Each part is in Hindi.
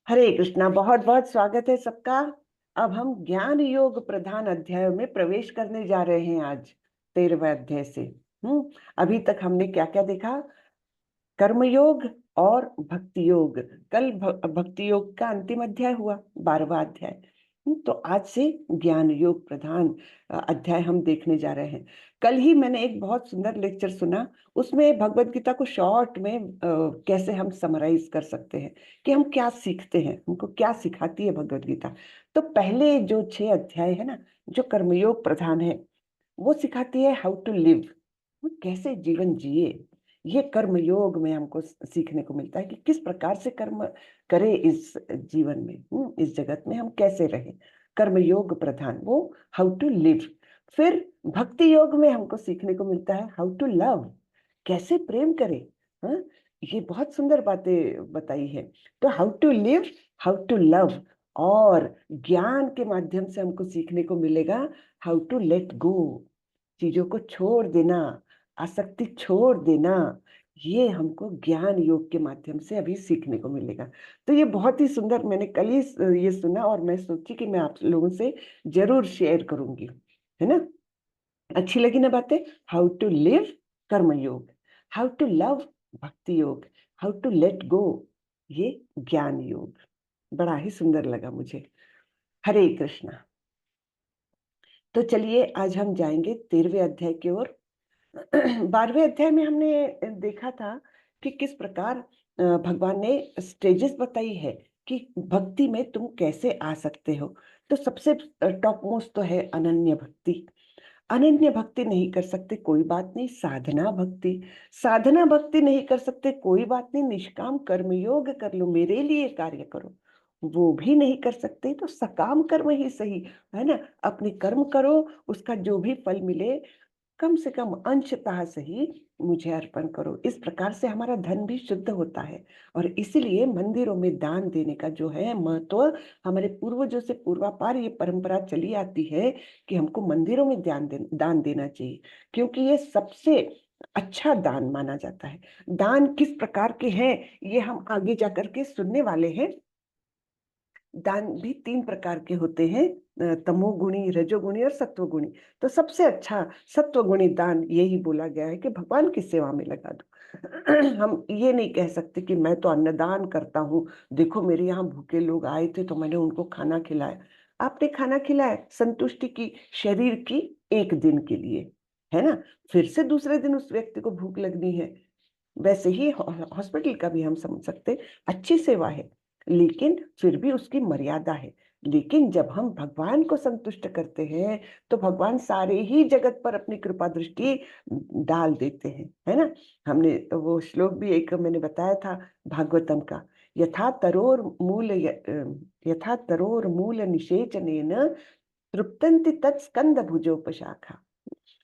हरे कृष्णा। बहुत बहुत स्वागत है सबका। अब हम ज्ञान योग प्रधान अध्याय में प्रवेश करने जा रहे हैं आज 13वें अध्याय से। अभी तक हमने क्या क्या देखा? कर्मयोग और भक्ति योग। कल भक्ति योग का अंतिम अध्याय हुआ, 12वां अध्याय। तो आज से ज्ञान योग प्रधान अध्याय हम देखने जा रहे हैं। कल ही मैंने एक बहुत सुंदर लेक्चर सुना। उसमें भगवत गीता को शॉर्ट में कैसे हम समराइज कर सकते हैं कि हम क्या सीखते हैं, हमको क्या सिखाती है भगवत गीता। तो पहले जो 6 अध्याय है ना, जो कर्मयोग प्रधान है, वो सिखाती है हाउ टू लिव, कैसे जीवन जिए। ये कर्म योग में हमको सीखने को मिलता है कि किस प्रकार से कर्म करे इस जीवन में, इस जगत में हम कैसे रहे। कर्म योग प्रधान वो हाउ टू लिव। फिर भक्ति योग में हमको सीखने को मिलता है हाउ टू लव, कैसे प्रेम करे। हाँ, ये बहुत सुंदर बातें बताई है। तो how to live, how to love. और ज्ञान के माध्यम से हमको सीखने को मिलेगा हाउ टू लेट गो, चीजों को छोड़ देना, आसक्ति छोड़ देना। ये हमको ज्ञान योग के माध्यम से अभी सीखने को मिलेगा। तो ये बहुत ही सुंदर, मैंने कल ही ये सुना और मैं सोची कि मैं आप लोगों से जरूर शेयर करूंगी, है ना। अच्छी लगी ना बातें? हाउ टू लिव कर्म योग, हाउ टू लव भक्ति योग, हाउ टू लेट गो ये ज्ञान योग। बड़ा ही सुंदर लगा मुझे। हरे कृष्णा। तो चलिए आज हम जाएंगे 13वें अध्याय की ओर। 12वें अध्याय में हमने देखा था कि किस प्रकार भगवान ने स्टेजेस बताई है कि भक्ति में तुम कैसे आ सकते हो। तो सबसे टॉप मोस्ट तो है अनन्य भक्ति। अनन्य भक्ति नहीं कर सकते कोई बात नहीं, साधना भक्ति। साधना भक्ति नहीं कर सकते कोई बात नहीं, निष्काम कर्म योग कर लो, मेरे लिए कार्य करो, वो भी नहीं कर सकते तो सकाम कर्म ही सही, है ना। अपने कर्म करो, उसका जो भी फल मिले कम से कम अंशतः सही मुझे अर्पण करो। इस प्रकार से हमारा धन भी शुद्ध होता है। और इसीलिए मंदिरों में दान देने का जो है महत्व, हमारे पूर्वजों से पूर्वापार ये परंपरा चली आती है कि हमको मंदिरों में दान देना चाहिए, क्योंकि ये सबसे अच्छा दान माना जाता है। दान किस प्रकार के हैं ये हम आगे जाकर के सुनने वाले हैं। दान भी 3 प्रकार के होते हैं, तमोगुणी, रजोगुणी और सत्वगुणी। तो सबसे अच्छा सत्वगुणी दान यही बोला गया है कि भगवान की सेवा में लगा दो। हम ये नहीं कह सकते कि मैं तो अन्नदान करता हूँ, देखो मेरे यहाँ भूखे लोग आए थे तो मैंने उनको खाना खिलाया। आपने खाना खिलाया संतुष्टि की, शरीर की, एक दिन के लिए, है ना। फिर से दूसरे दिन उस व्यक्ति को भूख लगनी है। वैसे ही हॉस्पिटल का भी हम समझ सकते, अच्छी सेवा है लेकिन फिर भी उसकी मर्यादा है। लेकिन जब हम भगवान को संतुष्ट करते हैं तो भगवान सारे ही जगत पर अपनी कृपा दृष्टि डाल देते हैं, है ना। हमने वो श्लोक भी एक मैंने बताया था भागवतम का, यथा तरोर मूल यथा तरोर मूल निषेचनेन तृप्तन्ति तत्स्कंद भुजोपशाखा।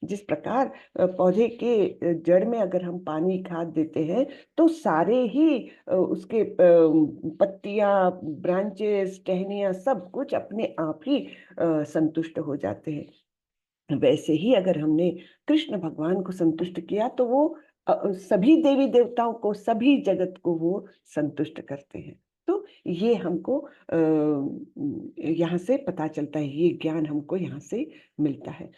जिस प्रकार पौधे के जड़ में अगर हम पानी खाद देते हैं तो सारे ही उसके पत्तियां, ब्रांचेस, टहनियां सब कुछ अपने आप ही संतुष्ट हो जाते हैं। वैसे ही अगर हमने कृष्ण भगवान को संतुष्ट किया तो वो सभी देवी देवताओं को, सभी जगत को वो संतुष्ट करते हैं। तो ये हमको यहाँ से पता चलता है, ये ज्ञान हमको यहाँ से मिलता है।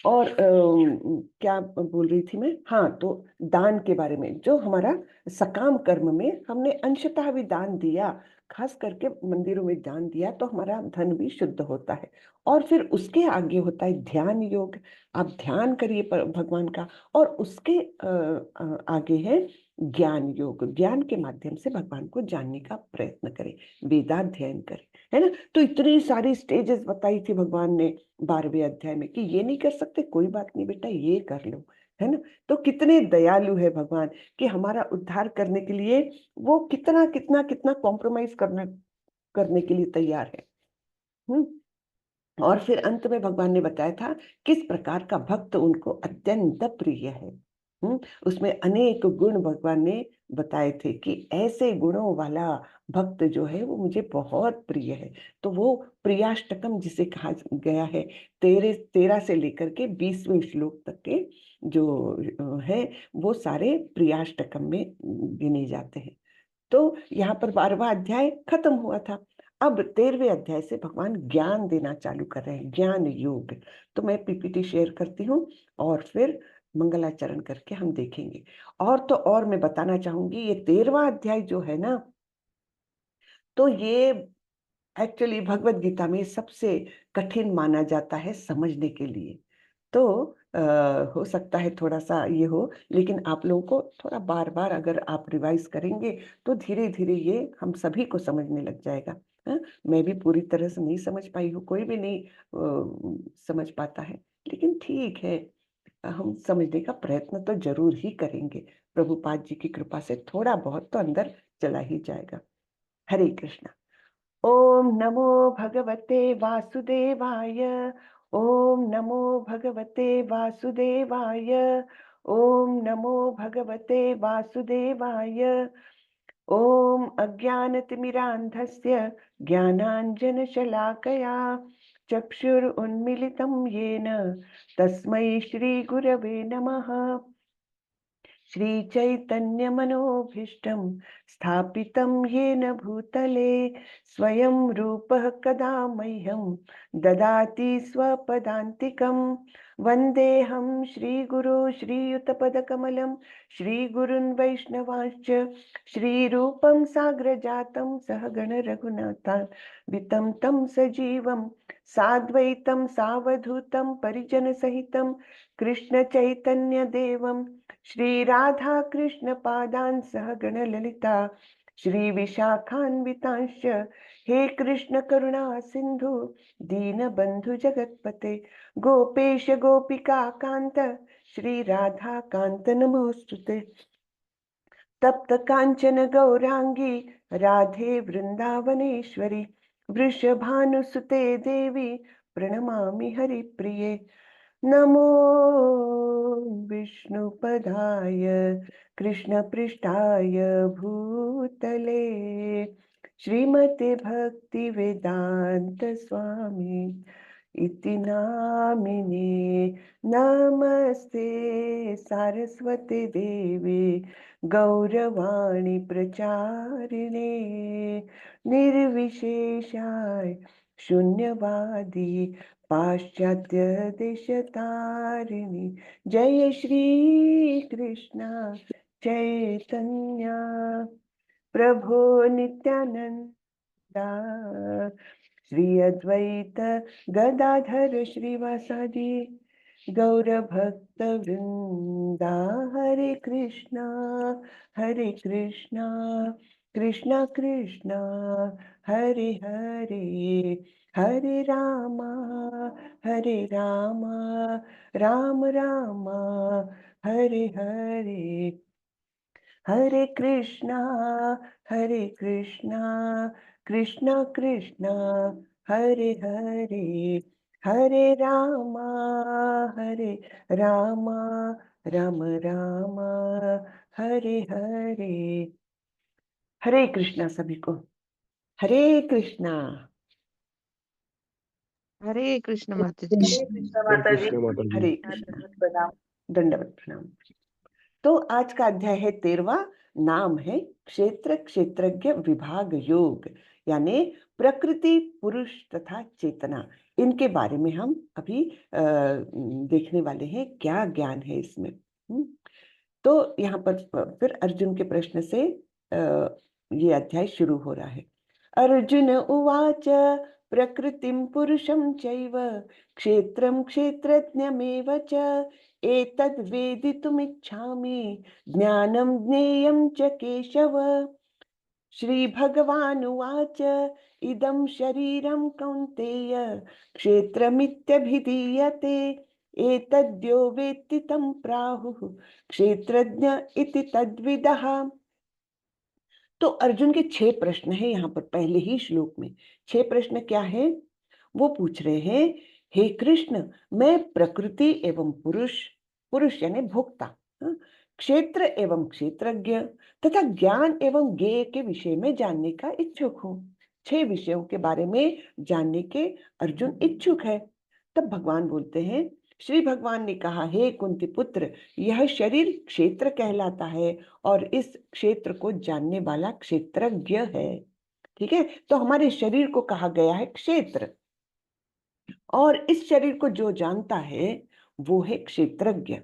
और क्या बोल रही थी मैं? हाँ, तो दान के बारे में, जो हमारा सकाम कर्म में हमने अंशतः भी दान दिया, खास करके मंदिरों में दान दिया तो हमारा धन भी शुद्ध होता है। और फिर उसके आगे होता है ध्यान योग। आप ध्यान करिए भगवान का। और उसके आगे है ज्ञान योग। ज्ञान के माध्यम से भगवान को जानने का प्रयत्न करें, वेदाध्ययन करें, है ना। तो इतनी सारी स्टेजेस बताई थी भगवान ने 12वें अध्याय में कि ये नहीं कर सकते कोई बात नहीं बेटा, ये कर लो, है ना। तो कितने दयालु है भगवान कि हमारा उद्धार करने के लिए वो कितना कितना कितना कॉम्प्रोमाइज करने के लिए तैयार है। हम्म। और फिर अंत में भगवान ने बताया था किस प्रकार का भक्त उनको अत्यंत प्रिय है। हम्म। उसमें अनेक गुण भगवान ने बताए थे कि ऐसे गुणों वाला भक्त जो है वो मुझे बहुत प्रिय है। तो वो प्रियाष्टकम जिसे कहा गया है, 13 से लेकर के 20वें श्लोक तक के जो है वो सारे प्रियाष्टकम में गिने जाते हैं। तो यहाँ पर 12वां अध्याय खत्म हुआ था। अब 13वें अध्याय से भगवान ज्ञान देना चालू कर रहे हैं, ज्ञान योग। तो मैं पीपीटी शेयर करती हूँ और फिर मंगलाचरण करके हम देखेंगे। और तो और मैं बताना चाहूंगी, ये 13वां अध्याय जो है ना, तो ये एक्चुअली भगवत गीता में सबसे कठिन माना जाता है समझने के लिए। तो हो सकता है थोड़ा सा ये हो, लेकिन आप लोगों को थोड़ा बार बार अगर आप रिवाइज करेंगे तो धीरे धीरे ये हम सभी को समझने लग जाएगा। हाँ? मैं भी पूरी तरह से नहीं समझ पाई हूँ, कोई भी नहीं समझ पाता है, लेकिन ठीक है, हम समझने का प्रयत्न तो जरूर ही करेंगे। प्रभुपाद जी की कृपा से थोड़ा बहुत तो अंदर चला ही जाएगा। हरे कृष्णा। ओम नमो भगवते वासुदेवाय। ओम नमो भगवते वासुदेवाय। ओम नमो भगवते वासुदेवाय। ओम अज्ञानतिमिरान्धस्य ज्ञानाञ्जनशलाकया चक्षुरुन्मीलितं येन तस्मै श्रीगुरवे नमः। श्रीचैतन्यमनोभीष्टं स्थापितं येन भूतले स्वयं रूपः कदा मह्यं ददाति स्वपदान्तिकं। वन्देऽहं श्रीगुरो श्रीयुतपदकमलं श्रीगुरुन् वैष्णवांश्च श्रीरूपं साग्रजातं सहगण रघुनाथान्वितं तं सजीवं साद्वैतं सावधूतं परिजनसहितं कृष्ण चैतन्य देवं श्री राधा कृष्ण पादान् सह गण ललिता श्री विशाखान्वितांश्च हे कृष्ण करुणा सिंधु दीनबंधु जगतपते गोपेश गोपिका कांत श्री राधा कांत नमोस्तुते। तप्त कांचन गौरांगी राधे वृंदावनेश्वरी वृषभानुसुते देवी प्रणमामि हरिप्रिये। नमो विष्णुपदाय कृष्णपृष्ठाय भूतले श्रीमते भक्तिवेदांत स्वामी इति नामिने। नमस्ते सारस्वती देवी गौरवाणी प्रचारिणे निर्विशेषाय शून्यवादी पाश्चात्य देशतारिणी। जय श्री कृष्ण चैतन्य प्रभो नित्यानंदा श्री अद्वैत गदाधर श्रीवासादि गौरभक्त वृंदा। हरे कृष्णा कृष्णा कृष्णा हरे हरे हरे रामा राम रामा हरे हरे हरे कृष्णा कृष्णा कृष्णा हरे हरे हरे रामा रामा राम रामा हरे हरे। हरे कृष्णा सभी को। हरे कृष्णा। हरे कृष्ण माता जी। हरे कृष्ण माता जी। हरे कृष्णा। दंडवत प्रणाम। दंडवत प्रणाम। तो आज का अध्याय है 13वां। नाम है क्षेत्र क्षेत्रज्ञ विभाग योग, यानी प्रकृति पुरुष तथा चेतना। इनके बारे में हम अभी देखने वाले हैं, क्या ज्ञान है इसमें। तो यहाँ पर फिर अर्जुन के प्रश्न से ये अध्याय शुरू हो रहा है। अर्जुन उवाच प्रकृतिं पुरुषं चैव क्षेत्रं क्षेत्रज्ञमेव च एतद् वेदितुमिच्छामि ज्ञानं ज्ञेयं च केशव। श्रीभगवानुवाच इदं शरीरं कौन्तेय क्षेत्रमित्यभिधीयते एतद्यो वेत्ति तं प्राहुः क्षेत्रज्ञ इति तद्विदः। तो अर्जुन के 6 प्रश्न हैं यहाँ पर पहले ही श्लोक में। 6 प्रश्न क्या है? वो पूछ रहे हैं, हे कृष्ण, मैं प्रकृति एवं पुरुष यानी भोक्ता, क्षेत्र एवं क्षेत्रज्ञ तथा ज्ञान एवं ज्ञेय के विषय में जानने का इच्छुक हूँ। 6 विषयों के बारे में जानने के अर्जुन इच्छुक है। तब भगवान बोलते हैं, श्री भगवान ने कहा, हे कुंती पुत्र, यह शरीर क्षेत्र कहलाता है और इस क्षेत्र को जानने वाला क्षेत्रज्ञ है। ठीक है, तो हमारे शरीर को कहा गया है क्षेत्र, और इस शरीर को जो जानता है वो है क्षेत्रज्ञ।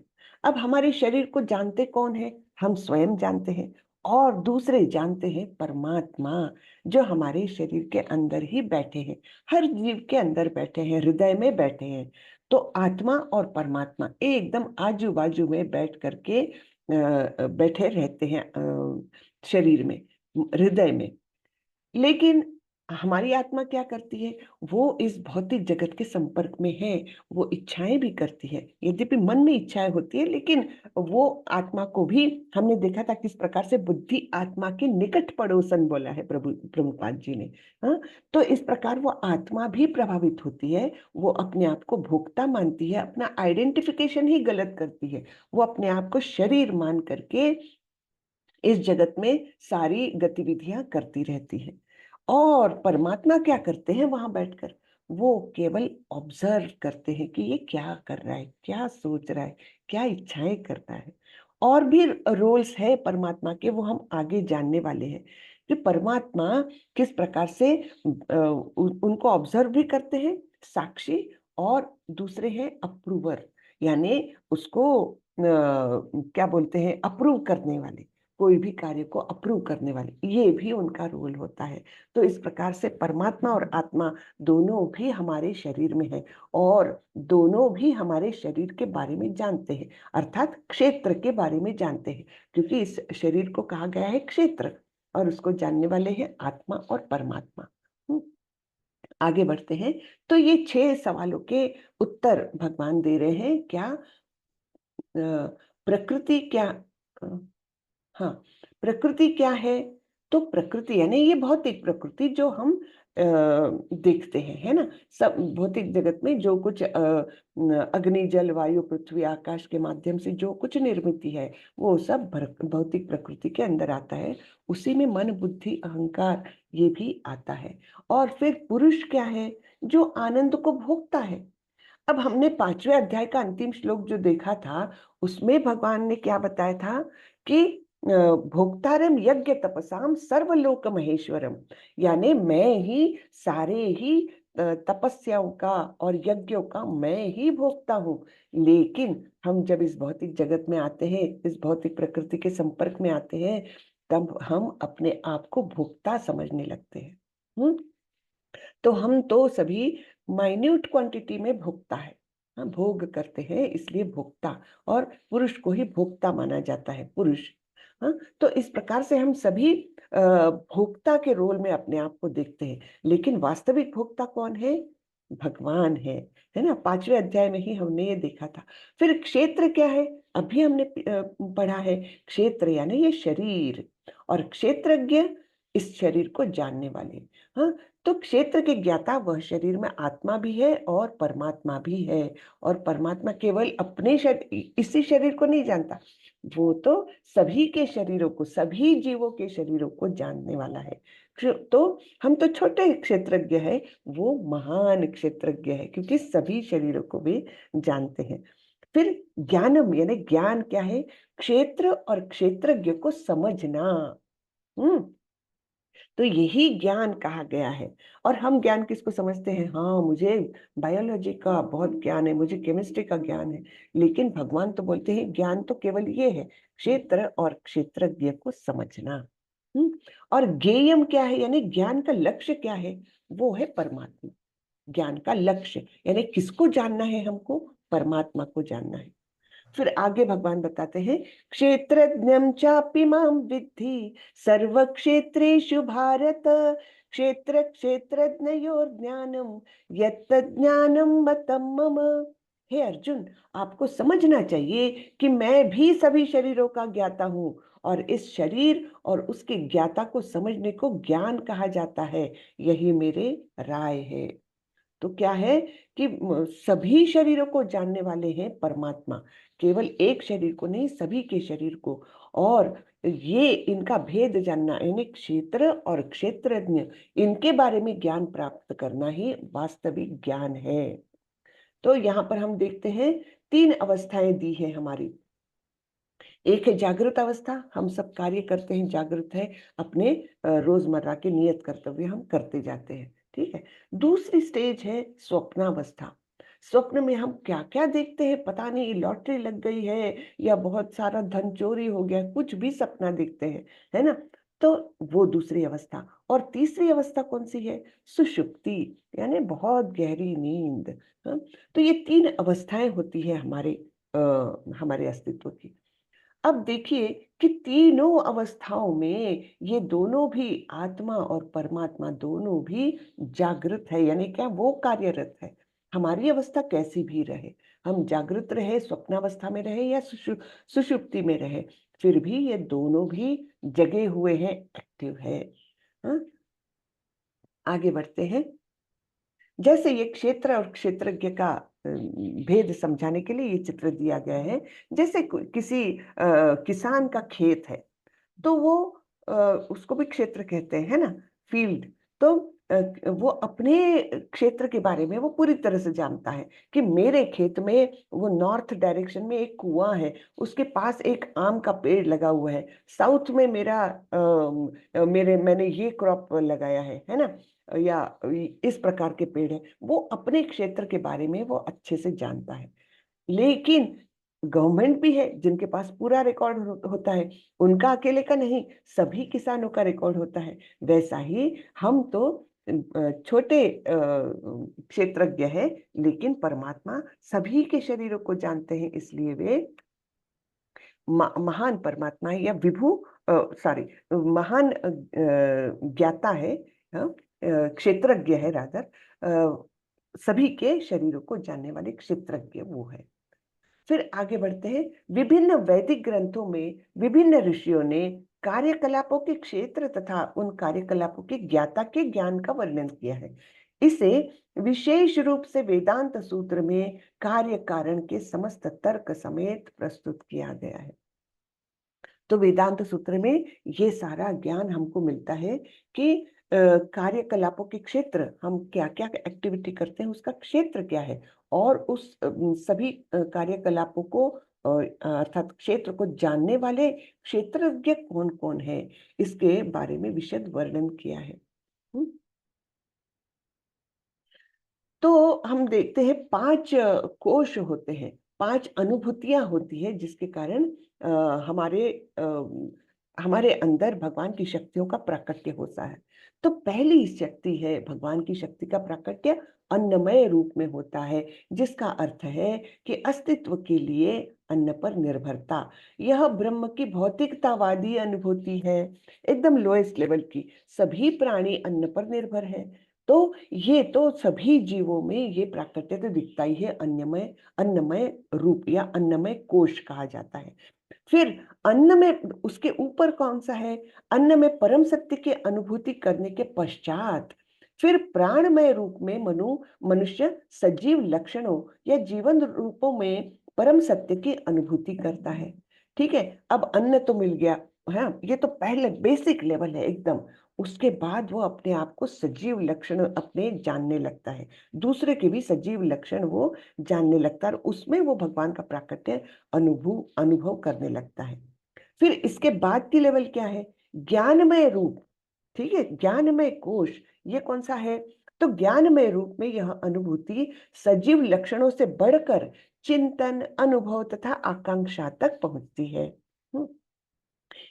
अब हमारे शरीर को जानते कौन है? हम स्वयं जानते हैं, और दूसरे जानते हैं परमात्मा, जो हमारे शरीर के अंदर ही बैठे हैं, हर जीव के अंदर बैठे हैं, हृदय में बैठे हैं। तो आत्मा और परमात्मा एकदम आजू बाजू में बैठ करके बैठे रहते हैं शरीर में, हृदय में। लेकिन हमारी आत्मा क्या करती है? वो इस भौतिक जगत के संपर्क में है, वो इच्छाएं भी करती है। यद्यपि मन में इच्छाएं होती है, लेकिन वो आत्मा को भी हमने देखा था किस प्रकार से बुद्धि आत्मा के निकट पड़ोसन बोला है प्रभुपाद जी ने। हाँ, तो इस प्रकार वो आत्मा भी प्रभावित होती है। वो अपने आप को भोक्ता मानती है, अपना आइडेंटिफिकेशन ही गलत करती है। वो अपने आप को शरीर मान करके इस जगत में सारी गतिविधियां करती रहती है। और परमात्मा क्या करते हैं वहां बैठकर? वो केवल ऑब्जर्व करते हैं कि ये क्या कर रहा है, क्या सोच रहा है, क्या इच्छाएं करता है। और भी रोल्स है परमात्मा के, वो हम आगे जानने वाले हैं कि परमात्मा किस प्रकार से उनको ऑब्जर्व भी करते हैं, साक्षी, और दूसरे हैं अप्रूवर, यानी उसको क्या बोलते हैं, अप्रूव करने वाले, कोई भी कार्य को अप्रूव करने वाले, ये भी उनका रोल होता है। तो इस प्रकार से परमात्मा और आत्मा दोनों भी हमारे शरीर में है, और दोनों भी हमारे शरीर के बारे में जानते हैं, अर्थात क्षेत्र के बारे में जानते हैं, क्योंकि इस शरीर को कहा गया है क्षेत्र, और उसको जानने वाले हैं आत्मा और परमात्मा। आगे बढ़ते हैं। तो ये 6 सवालों के उत्तर भगवान दे रहे हैं। क्या प्रकृति क्या, हाँ, प्रकृति क्या है? तो प्रकृति यानी ये भौतिक प्रकृति जो हम देखते हैं, है ना, सब भौतिक जगत में जो कुछ अग्नि जल वायु पृथ्वी आकाश के माध्यम से जो कुछ निर्मित है, वो सब भौतिक प्रकृति के अंदर आता है। उसी में मन बुद्धि अहंकार ये भी आता है। और फिर पुरुष क्या है? जो आनंद को भोगता है। अब हमने 5वें अध्याय का अंतिम श्लोक जो देखा था, उसमें भगवान ने क्या बताया था कि भोक्तारम यज्ञ तपसाम सर्वलोक महेश्वरम, यानी मैं ही सारे ही तपस्याओं का और यज्ञों का मैं ही भोगता हूँ। लेकिन हम जब इस भौतिक जगत में आते हैं, इस भौतिक प्रकृति के संपर्क में आते हैं, तब हम अपने आप को भोक्ता समझने लगते हैं। तो हम तो सभी माइन्यूट क्वांटिटी में भोक्ता है। हाँ, भोग करते हैं, इसलिए भोक्ता, और पुरुष को ही भोक्ता माना जाता है, पुरुष। हाँ, तो इस प्रकार से हम सभी भोक्ता के रोल में अपने आप को देखते हैं। लेकिन वास्तविक भोक्ता कौन है? भगवान है ना। 5वें अध्याय में ही हमने ये देखा था। फिर क्षेत्र क्या है? अभी हमने पढ़ा है, क्षेत्र यानी ये शरीर, और क्षेत्रज्ञ इस शरीर को जानने वाले। हाँ, तो क्षेत्र के ज्ञाता वह शरीर में आत्मा भी है और परमात्मा भी है। और परमात्मा केवल अपने शरीर, इसी शरीर को नहीं जानता, वो तो सभी के शरीरों को, सभी जीवों के शरीरों को जानने वाला है। तो हम तो छोटे क्षेत्रज्ञ है, वो महान क्षेत्रज्ञ है, क्योंकि सभी शरीरों को भी जानते हैं। फिर ज्ञानम यानी ज्ञान क्या है? क्षेत्र और क्षेत्रज्ञ को समझना। हम्म, तो यही ज्ञान कहा गया है। और हम ज्ञान किसको समझते हैं? हाँ, मुझे बायोलॉजी का बहुत ज्ञान है, मुझे केमिस्ट्री का ज्ञान है। लेकिन भगवान तो बोलते हैं ज्ञान तो केवल ये है, क्षेत्र और क्षेत्रज्ञ को समझना। और ज्ञेयम क्या है, यानी ज्ञान का लक्ष्य क्या है? वो है परमात्मा। ज्ञान का लक्ष्य यानी किसको जानना है? हमको परमात्मा को जानना है। फिर आगे भगवान बताते हैं, क्षेत्रज्ञं चापि मां विद्धि सर्व क्षेत्रेषु भारत, क्षेत्र क्षेत्रज्ञयोर ज्ञानम यत्तद् ज्ञानम मतम मम। हे अर्जुन, आपको समझना चाहिए कि मैं भी सभी शरीरों का ज्ञाता हूँ, और इस शरीर और उसके ज्ञाता को समझने को ज्ञान कहा जाता है। यही मेरे राय है। तो क्या है कि सभी शरीरों को जानने वाले हैं परमात्मा, केवल एक शरीर को नहीं, सभी के शरीर को। और ये इनका भेद जानना यानी क्षेत्र और क्षेत्रज्ञ, इनके बारे में ज्ञान प्राप्त करना ही वास्तविक ज्ञान है। तो यहाँ पर हम देखते हैं 3 अवस्थाएं दी है हमारी। एक है जागृत अवस्था, हम सब कार्य करते हैं, जागृत है, अपने रोजमर्रा के नियत कर्तव्य हम करते जाते हैं, ठीक है। दूसरी स्टेज है स्वप्नावस्था। स्वप्न में हम क्या क्या देखते हैं पता नहीं, लॉटरी लग गई है या बहुत सारा धन चोरी हो गया, कुछ भी सपना देखते हैं, है ना। तो वो दूसरी अवस्था। और तीसरी अवस्था कौन सी है? सुषुप्ति, यानी बहुत गहरी नींद। हाँ? तो ये 3 अवस्थाएं होती है हमारे अस्तित्व की। अब देखिए कि तीनों अवस्थाओं में ये दोनों भी, आत्मा और परमात्मा दोनों भी जागृत है, यानी क्या वो कार्यरत है। हमारी अवस्था कैसी भी रहे, हम जागृत रहे, स्वप्नावस्था में रहे या सुषुप्ति में रहे, फिर भी ये दोनों भी जगे हुए हैं, एक्टिव है। हाँ? आगे बढ़ते हैं। जैसे ये क्षेत्र और क्षेत्रज्ञ का भेद समझाने के लिए ये चित्र दिया गया है। जैसे किसी किसान का खेत है, तो वो उसको भी क्षेत्र कहते हैं, है ना, फील्ड। तो वो अपने क्षेत्र के बारे में वो पूरी तरह से जानता है कि मेरे खेत में वो नॉर्थ डायरेक्शन में एक कुआं है, उसके पास एक आम का पेड़ लगा हुआ है, साउथ में मैंने ये क्रॉप लगाया है ना, या इस प्रकार के पेड़ है। वो अपने क्षेत्र के बारे में वो अच्छे से जानता है। लेकिन गवर्नमेंट भी है जिनके पास पूरा रिकॉर्ड होता है, उनका अकेले का नहीं, सभी किसानों का रिकॉर्ड होता है। वैसा ही हम तो छोटे क्षेत्रज्ञ है, लेकिन परमात्मा सभी के शरीरों को जानते हैं, इसलिए वे महान परमात्मा है, या विभु, सॉरी, महान ज्ञाता है, हाँ, क्षेत्रज्ञ है रादर, सभी के शरीरों को जानने वाले क्षेत्रज्ञ वो है। फिर आगे बढ़ते हैं। विभिन्न वैदिक ग्रंथों में विभिन्न ऋषियों ने कार्यकलापों के क्षेत्र तथा उन कार्यकलापों के ज्ञाता के ज्ञान का वर्णन किया है। इसे विशेष रूप से वेदांत सूत्र में कार्य कारण के समस्त तर्क समेत प्रस्तुत किया गया है। तो वेदांत सूत्र में ये सारा ज्ञान हमको मिलता है कि कार्यकलापों के क्षेत्र, हम क्या क्या एक्टिविटी करते हैं उसका क्षेत्र क्या है, और उस सभी कार्यकलापों को अर्थात क्षेत्र को जानने वाले क्षेत्रज्ञ कौन कौन है, इसके बारे में विशद वर्णन किया है। हम्म। तो हम देखते हैं 5 कोश होते हैं, 5 अनुभूतियां होती है, जिसके कारण हमारे हमारे अंदर भगवान की शक्तियों का प्राकट्य होता है। तो पहली शक्ति है, भगवान की शक्ति का प्राकट्य अन्नमय रूप में होता है, जिसका अर्थ है कि अस्तित्व के लिए अन्न पर निर्भरता। यह ब्रह्म की भौतिकतावादी अनुभूति है, एकदम लोएस्ट लेवल की। सभी प्राणी अन्न पर निर्भर है, तो ये तो सभी जीवों में ये प्राकट्य तो दिखता ही है। अन्नमय रूप या अन्नमय कोश कहा जाता है। फिर अन्न में उसके ऊपर कौन सा है? अन्न में परम सत्य की अनुभूति करने के पश्चात फिर प्राणमय रूप में मनुष्य सजीव लक्षणों या जीवन रूपों में परम सत्य की अनुभूति करता है। ठीक है, अब अन्न तो मिल गया, हाँ, ये तो पहले बेसिक लेवल है एकदम। उसके बाद वो अपने आप को सजीव लक्षण अपने जानने लगता है, दूसरे के भी सजीव लक्षण वो जानने लगता है, और उसमें वो भगवान का प्राकट्य अनुभव करने लगता है। फिर इसके बाद की लेवल क्या है? ज्ञानमय रूप। ठीक है, ज्ञानमय कोश, ये कौन सा है? तो ज्ञानमय रूप में यह अनुभूति सजीव लक्षणों से बढ़कर चिंतन, अनुभव तथा आकांक्षा तक पहुंचती है।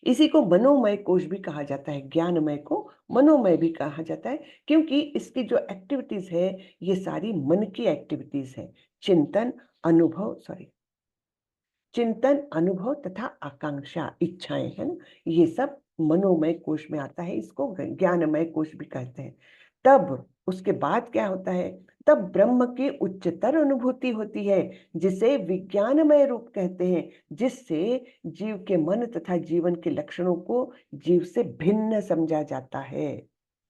इसी को मनोमय कोश भी कहा जाता है, ज्ञानमय को मनोमय भी कहा जाता है, क्योंकि इसकी जो एक्टिविटीज है ये सारी मन की एक्टिविटीज है। चिंतन, अनुभव, सॉरी, चिंतन, अनुभव तथा आकांक्षा, इच्छाएं, है ना, ये सब मनोमय कोश में आता है, इसको ज्ञानमय कोश भी कहते हैं। तब उसके बाद क्या होता है? तब ब्रह्म की उच्चतर अनुभूति होती है, जिसे विज्ञानमय रूप कहते हैं, जिससे जीव के मन तथा जीवन के लक्षणों को जीव से भिन्न समझा जाता है।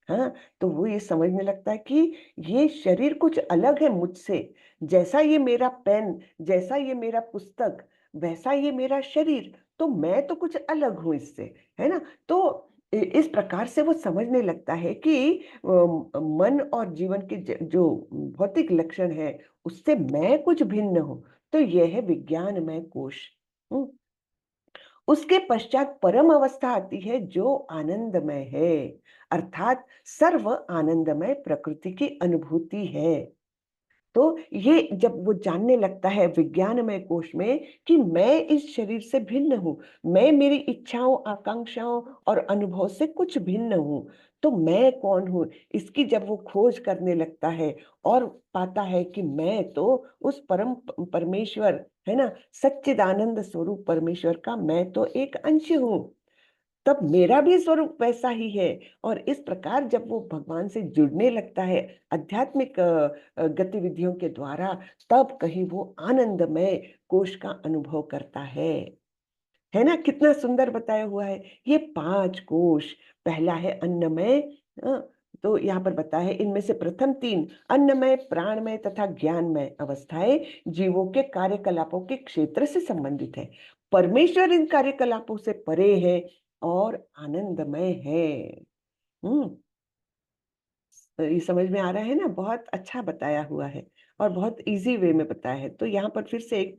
हाँ, तो वो ये समझने लगता है कि ये शरीर कुछ अलग है मुझसे, जैसा ये मेरा पेन, जैसा ये मेरा पुस्तक, वैसा ये मेरा शरीर, तो मैं तो कुछ अलग हूं इससे, है ना। तो इस प्रकार से वो समझने लगता है कि मन और जीवन के जो भौतिक लक्षण है उससे मैं कुछ भिन्न हूं। तो यह है विज्ञानमय कोश। हम्म, उसके पश्चात परम अवस्था आती है जो आनंदमय है, अर्थात सर्व आनंदमय प्रकृति की अनुभूति है। तो ये जब वो जानने लगता है विज्ञानमय कोश में कि मैं इस शरीर से भिन्न हूँ, मैं मेरी इच्छाओं, आकांक्षाओं और अनुभव से कुछ भिन्न हूँ, तो मैं कौन हूँ, इसकी जब वो खोज करने लगता है और पाता है कि मैं तो उस परम परमेश्वर है ना, सच्चिदानंद स्वरूप परमेश्वर का मैं तो एक अंश हूँ, तब मेरा भी स्वरूप वैसा ही है। और इस प्रकार जब वो भगवान से जुड़ने लगता है आध्यात्मिक गतिविधियों के द्वारा, तब कहीं वो आनंदमय कोश का अनुभव करता है ना। कितना सुंदर बताया हुआ है ये 5 कोश। पहला है अन्नमय। अ, तो यहाँ पर बताया है इनमें से प्रथम 3 अन्नमय, प्राणमय तथा ज्ञानमय अवस्थाएं जीवों के कार्यकलापों के क्षेत्र से संबंधित है। परमेश्वर इन कार्यकलापों से परे है और आनंदमय है। हम्म ये समझ में आ रहा है ना, बहुत अच्छा बताया हुआ है और बहुत इजी वे में बताया है। तो यहाँ पर फिर से एक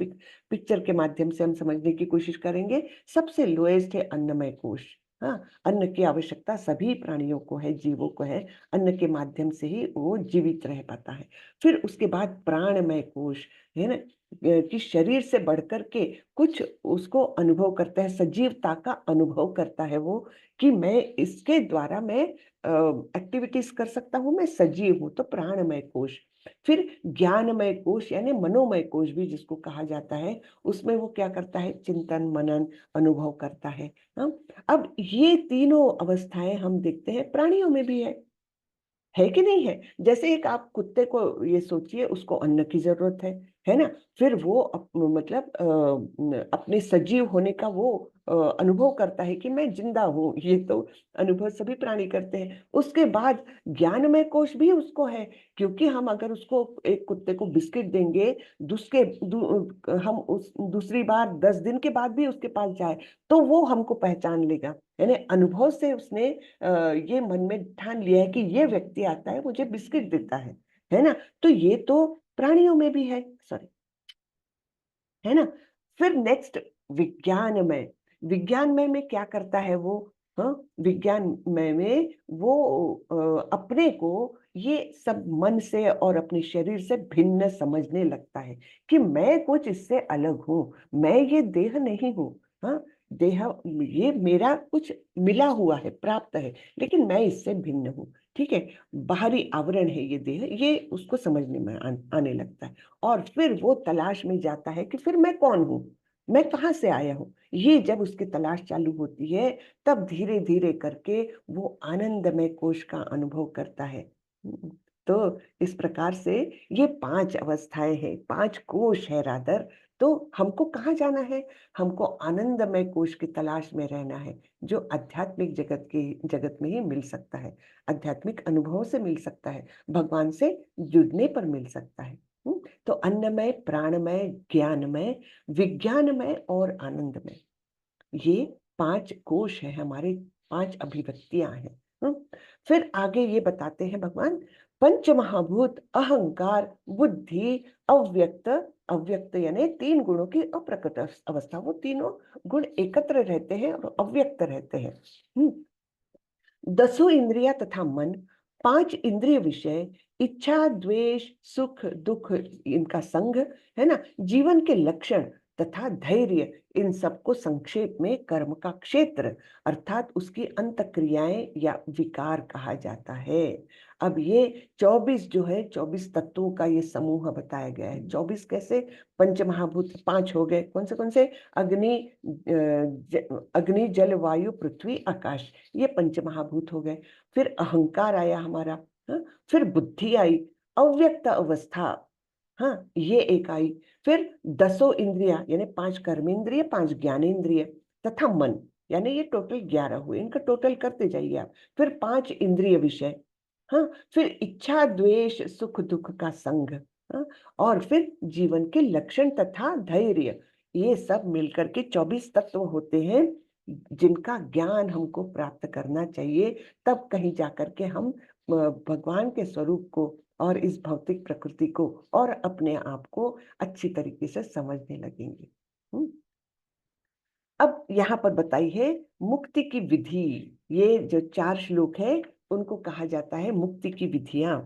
पिक्चर के माध्यम से हम समझने की कोशिश करेंगे। सबसे लोएस्ट है अन्नमय कोश। हाँ, अन्न की आवश्यकता सभी प्राणियों को है, जीवों को है। अन्न के माध्यम से ही वो जीवित रह पाता है। फिर उसके बाद प्राणमय कोश है ना, कि शरीर से बढ़कर के कुछ उसको अनुभव करता है, सजीवता का अनुभव करता है वो, कि मैं इसके द्वारा मैं एक्टिविटीज कर सकता हूं, मैं सजीव हूं, तो प्राणमय कोश। फिर ज्ञानमय कोश यानी मनोमय कोश भी जिसको कहा जाता है, उसमें वो क्या करता है, चिंतन मनन अनुभव करता है। हाँ, अब ये तीनों अवस्थाएं हम देखते हैं प्राणियों में भी है कि नहीं है। जैसे एक आप कुत्ते को ये सोचिए, उसको अन्न की जरूरत है ना। फिर वो मतलब अपने सजीव होने का वो अनुभव करता है कि मैं जिंदा हूँ, ये तो अनुभव सभी प्राणी करते हैं। उसके बाद ज्ञानमय कोश भी उसको है, क्योंकि हम अगर उसको एक कुत्ते को बिस्किट देंगे, हम उस दूसरी बार 10 दिन के बाद भी उसके पास जाए तो वो हमको पहचान लेगा। यानी अनुभव से उसने ये मन में ठान लिया है कि ये व्यक्ति आता है मुझे बिस्किट देता है ना। तो ये तो प्राणियों में भी है, सॉरी, है ना। फिर नेक्स्ट विज्ञानमय। विज्ञानमय में क्या करता है वो, हाँ, विज्ञानमय में वो अपने को ये सब मन से और अपने शरीर से भिन्न समझने लगता है कि मैं कुछ इससे अलग हूँ, मैं ये देह नहीं हूँ। हाँ, देह ये मेरा कुछ मिला हुआ है, प्राप्त है, लेकिन मैं इससे भिन्न हूँ। ठीक है, बाहरी आवरण है ये देह, ये उसको समझने में आने लगता है। और फिर वो तलाश में जाता है कि फिर मैं कौन हूं, मैं कहाँ से आया हूँ। ये जब उसकी तलाश चालू होती है, तब धीरे धीरे करके वो आनंदमय कोश का अनुभव करता है। तो इस प्रकार से ये 5 अवस्थाएं हैं, 5 कोश है रादर। तो हमको कहाँ जाना है, हमको आनंदमय कोश की तलाश में रहना है, जो आध्यात्मिक जगत में ही मिल सकता है, आध्यात्मिक अनुभव से मिल सकता है, भगवान से जुड़ने पर मिल सकता है। तो अन्नमय, प्राणमय, ज्ञानमय, विज्ञानमय और आनंदमय, ये 5 कोश है हमारे, 5 अभिव्यक्तियां हैं। फिर आगे ये बताते हैं भगवान, पंच महाभूत, अहंकार, बुद्धि, अव्यक्त। अव्यक्त यानी 3 गुणों की अप्रकट अवस्था, वो तीनों गुण एकत्र रहते हैं और अव्यक्त रहते हैं। 10 इंद्रिया तथा मन, 5 इंद्रिय विषय, इच्छा, द्वेष, सुख दुख, इनका संग, है ना, जीवन के लक्षण तथा धैर्य, इन सबको संक्षेप में कर्म का क्षेत्र अर्थात उसकी अंत क्रियाएं या विकार कहा जाता है। अब ये 24 जो है, 24 तत्वों का ये समूह बताया गया है। 24 कैसे, पंचमहाभूत 5 हो गए, कौन से, अग्नि, अग्नि जल वायु पृथ्वी आकाश, ये पंचमहाभूत हो गए। फिर अहंकार आया हमारा, हाँ? फिर बुद्धि आई, अव्यक्त अवस्था, हाँ, ये एक आई। फिर 10 इंद्रिया यानी 5 कर्मेंद्रिय, 5 ज्ञानेंद्रिय तथा मन, यानी ये टोटल 11 हुए, इनका टोटल करते जाइए आप। फिर 5 इंद्रिय विषय, हाँ, फिर इच्छा द्वेष सुख दुख का संग, हाँ, और फिर जीवन के लक्षण तथा धैर्य, ये सब मिलकर के 24 तत्व होते हैं जिनका ज्ञान हमको प्राप्त करना चाहिए, तब कहीं जाकर के हम भगवान के स्वरूप को और इस भौतिक प्रकृति को और अपने आप को अच्छी तरीके से समझने लगेंगे। अब यहाँ पर बताई है मुक्ति की विधि। ये जो 4 श्लोक है उनको कहा जाता है मुक्ति की विधियां।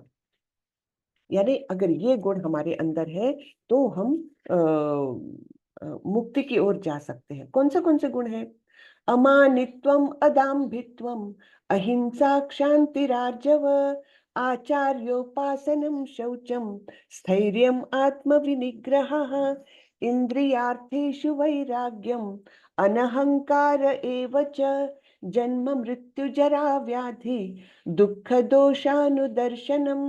यानी अगर ये गुण हमारे अंदर है तो हम मुक्ति की ओर जा सकते हैं। कौन से गुण हैं? अमानित्वम, अदाम्भित्वम, अहिंसा, क्षान्तिरार्जव, आचार्योपासनम, शौचम, स्थैर्यम, आत्मविनिग्रहः, इंद्रियार्थेषु वैराग्यम, अनहंकार एव च, जन्म मृत्यु जरा व्याधि दुःख दोषानुदर्शनम,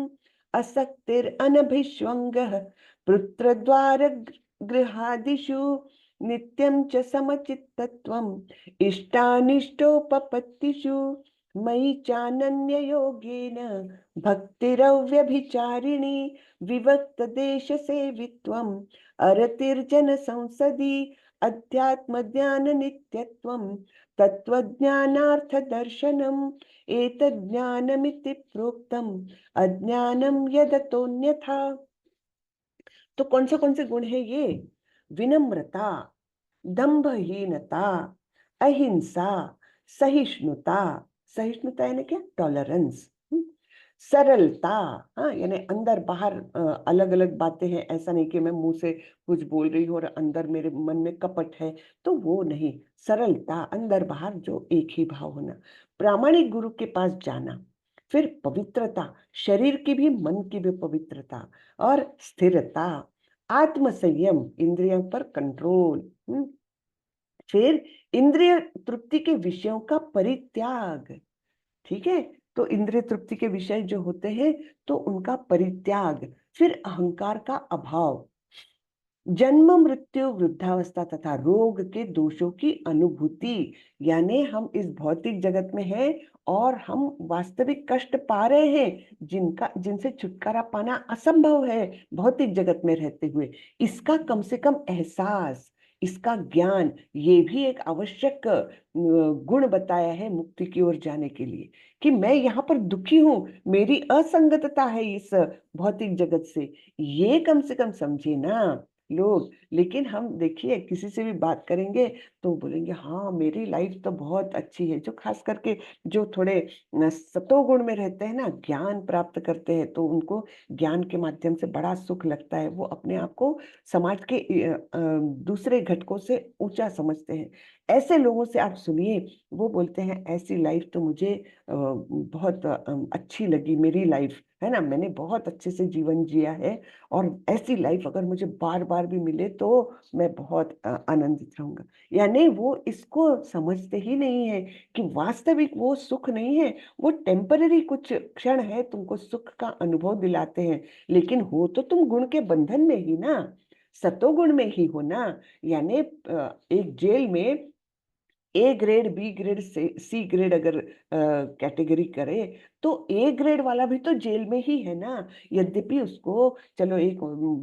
असक्तिरनभिष्वङ्गः, पुत्रद्वार गृहादिषु नित्यं च समचित्तत्वम्, इष्टानिष्टोपपत्तिषु मयि चानन्ययोगेन भक्तिरव्यभिचारिणी, विविक्तदेशसेवित्वम्, अरतिर्जनसंसदि, अध्यात्मज्ञाननित्यत्वम्, तत्त्वज्ञानार्थदर्शनम्, एतज्ज्ञानमिति प्रोक्तम्, अज्ञानम यदतोऽन्यथा। तो कौन से गुण है ये? विनम्रता, दंभहीनता, अहिंसा, सहिष्णुता, सहिष्णुता यानी क्या? टॉलरेंस, सरलता, हाँ यानी अंदर बाहर अलग अलग बातें हैं, ऐसा नहीं कि मैं मुंह से कुछ बोल रही हूँ और अंदर मेरे मन में कपट है, तो वो नहीं। सरलता, अंदर बाहर जो एक ही भाव होना, प्रामाणिक गुरु के पास जाना, फिर पवित्रता, शरीर की भी मन की भी पवित्रता, और स्थिरता, आत्म संयम, इंद्रियों पर कंट्रोल, फिर इंद्रिय तृप्ति के विषयों का परित्याग। ठीक है, तो इंद्रिय तृप्ति के विषय जो होते हैं तो उनका परित्याग, फिर अहंकार का अभाव, जन्म मृत्यु वृद्धावस्था तथा रोग के दोषों की अनुभूति। यानी हम इस भौतिक जगत में हैं और हम वास्तविक कष्ट पा रहे हैं जिनसे छुटकारा पाना असंभव है भौतिक जगत में रहते हुए। इसका कम से कम एहसास, इसका ज्ञान, ये भी एक आवश्यक गुण बताया है मुक्ति की ओर जाने के लिए, कि मैं यहाँ पर दुखी हूँ, मेरी असंगतता है इस भौतिक जगत से, ये कम से कम समझे ना लोग। लेकिन हम देखिए किसी से भी बात करेंगे तो बोलेंगे हाँ मेरी लाइफ तो बहुत अच्छी है। जो खास करके जो थोड़े सतोगुण में रहते हैं ना, ज्ञान प्राप्त करते हैं, तो उनको ज्ञान के माध्यम से बड़ा सुख लगता है। वो अपने आप को समाज के दूसरे घटकों से ऊंचा समझते हैं। ऐसे लोगों से आप सुनिए, वो बोलते हैं ऐसी लाइफ तो मुझे बहुत अच्छी लगी, मेरी लाइफ है ना, मैंने बहुत अच्छे से जीवन जिया है, और ऐसी लाइफ अगर मुझे बार बार भी मिले तो मैं बहुत आनंदित रहूंगा। यानी वो इसको समझते ही नहीं है कि वास्तविक वो सुख नहीं है, वो टेम्पररी कुछ क्षण है, तुमको सुख का अनुभव दिलाते हैं, लेकिन हो तो तुम गुण के बंधन में ही ना, सतोगुण में ही हो ना। यानी एक जेल में A grade, B grade, C grade अगर कैटेगरी करे तो ए ग्रेड वाला भी तो जेल में ही है ना। यद्यपि उसको चलो एक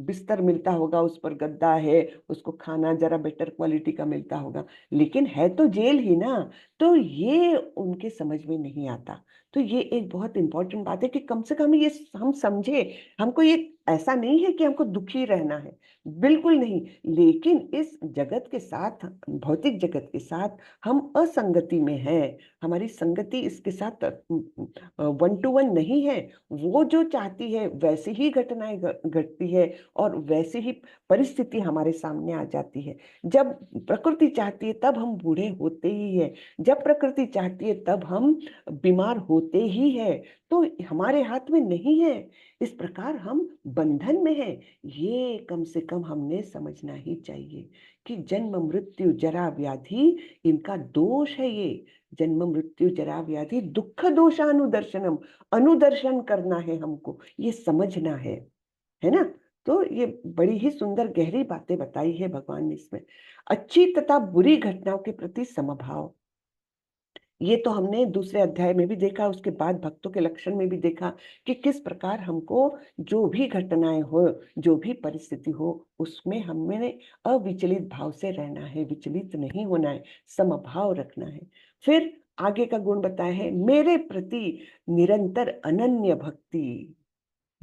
बिस्तर मिलता होगा, उस पर गद्दा है, उसको खाना जरा बेटर क्वालिटी का मिलता होगा, लेकिन है तो जेल ही ना। तो ये उनके समझ में नहीं आता। तो ये एक बहुत इंपॉर्टेंट बात है कि कम से कम ये हम समझे। हमको ये ऐसा नहीं है कि हमको दुखी रहना है, बिल्कुल नहीं, लेकिन इस जगत के साथ, भौतिक जगत के साथ हम असंगति में हैं। हमारी संगति इसके साथ 1 to 1 नहीं है। वो जो चाहती है वैसे ही घटनाएं घटती है और वैसे ही परिस्थिति हमारे सामने आ जाती है। जब प्रकृति चाहती है तब हम बूढ़े होते ही है, जब प्रकृति चाहती है तब हम बीमार होते ही है। तो हमारे हाथ में नहीं है। इस प्रकार हम बंधन में हैं। ये कम से कम हमने समझना ही चाहिए कि जन्म मृत्यु जरा व्याधि इनका दोष है। ये जन्म मृत्यु जरा व्याधि दुख दोषानुदर्शनम, अनुदर्शन करना है हमको, ये समझना है ना। तो ये बड़ी ही सुंदर गहरी बातें बताई है भगवान ने इसमें। अच्छी तथा बुरी घटनाओं के प्रति समभाव, ये तो हमने दूसरे अध्याय में भी देखा, उसके बाद भक्तों के लक्षण में भी देखा कि किस प्रकार हमको जो भी घटनाएं हो, जो भी परिस्थिति हो, उसमें हमें अविचलित भाव से रहना है, विचलित नहीं होना है, समभाव रखना है। फिर आगे का गुण बताया है, मेरे प्रति निरंतर अनन्य भक्ति।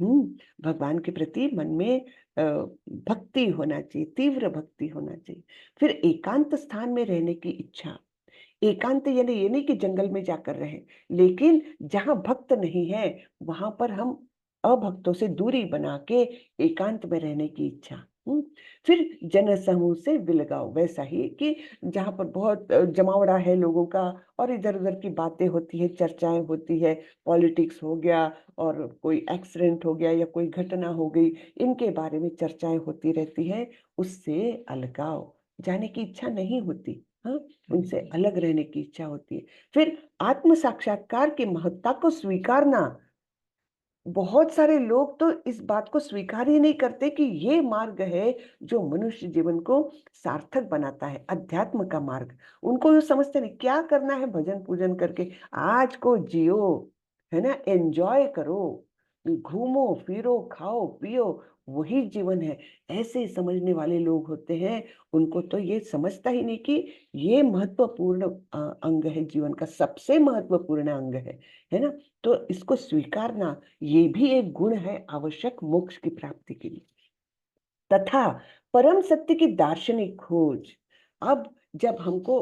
भगवान के प्रति मन में भक्ति होना चाहिए, तीव्र भक्ति होना चाहिए। फिर एकांत स्थान में रहने की इच्छा। एकांत यानी ये नहीं कि जंगल में जाकर रहे, लेकिन जहां भक्त नहीं है वहां पर हम अभक्तों से दूरी बना के एकांत में रहने की इच्छा। फिर जन समूह से विलगाव, वैसा ही कि जहां पर बहुत जमावड़ा है लोगों का और इधर उधर की बातें होती है, चर्चाएं होती है, पॉलिटिक्स हो गया और कोई एक्सीडेंट हो गया या कोई घटना हो गई, इनके बारे में चर्चाएं होती रहती है, उससे अलगाव, जाने की इच्छा नहीं होती। हाँ, उनसे अलग रहने की इच्छा होती है। फिर आत्म साक्षात्कार की महत्ता को स्वीकारना। बहुत सारे लोग तो इस बात को स्वीकार ही नहीं करते कि ये मार्ग है जो मनुष्य जीवन को सार्थक बनाता है, अध्यात्म का मार्ग। उनको ये समझते नहीं, क्या करना है भजन पूजन करके, आज को जियो, है ना, एंजॉय करो, घूमो फिरो खाओ पियो, वही जीवन है। ऐसे समझने वाले लोग होते हैं, उनको तो ये समझता ही नहीं कि ये महत्वपूर्ण अंग है जीवन का, सबसे महत्वपूर्ण अंग है ना। तो इसको स्वीकारना ये भी एक गुण है आवश्यक मोक्ष की प्राप्ति के लिए। तथा परम सत्य की दार्शनिक खोज। अब जब हमको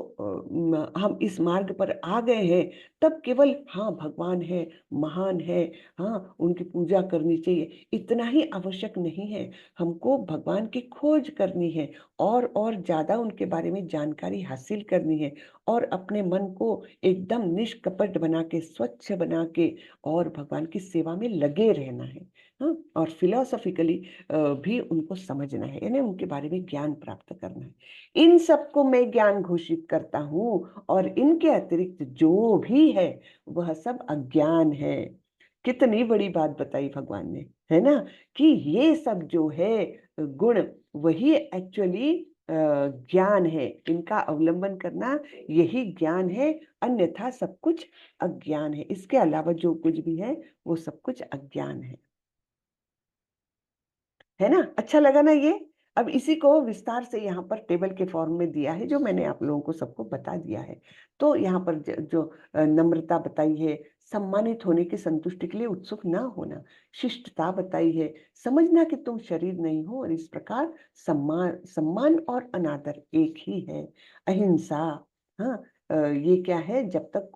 हम इस मार्ग पर आ गए हैं, तब केवल हाँ भगवान है, महान है, हाँ उनकी पूजा करनी चाहिए, इतना ही आवश्यक नहीं है। हमको भगवान की खोज करनी है और ज्यादा उनके बारे में जानकारी हासिल करनी है और अपने मन को एकदम निष्कपट बना के, स्वच्छ बना के और भगवान की सेवा में लगे रहना है। हाँ, और फिलोसॉफिकली भी उनको समझना है, यानी उनके बारे में ज्ञान प्राप्त करना है। इन सबको मैं ज्ञान घोषित करता हूँ और इनके अतिरिक्त जो भी है वह सब अज्ञान है। कितनी बड़ी बात बताई भगवान ने, है ना, कि ये सब जो है गुण, वही एक्चुअली ज्ञान है, इनका अवलंबन करना यही ज्ञान है, अन्यथा सब कुछ अज्ञान है। इसके अलावा जो कुछ भी है वो सब कुछ अज्ञान है ना। अच्छा लगा ना ये। अब इसी को विस्तार से यहाँ पर टेबल के फॉर्म में दिया है, जो मैंने आप लोगों को सबको बता दिया है। तो यहाँ पर जो नम्रता बताई है, सम्मानित होने की संतुष्टि के लिए उत्सुक ना होना, शिष्टता बताई है, समझना कि तुम शरीर नहीं हो और इस प्रकार सम्मान और अनादर एक ही है, अहिंसा। हाँ, ये क्या है, जब तक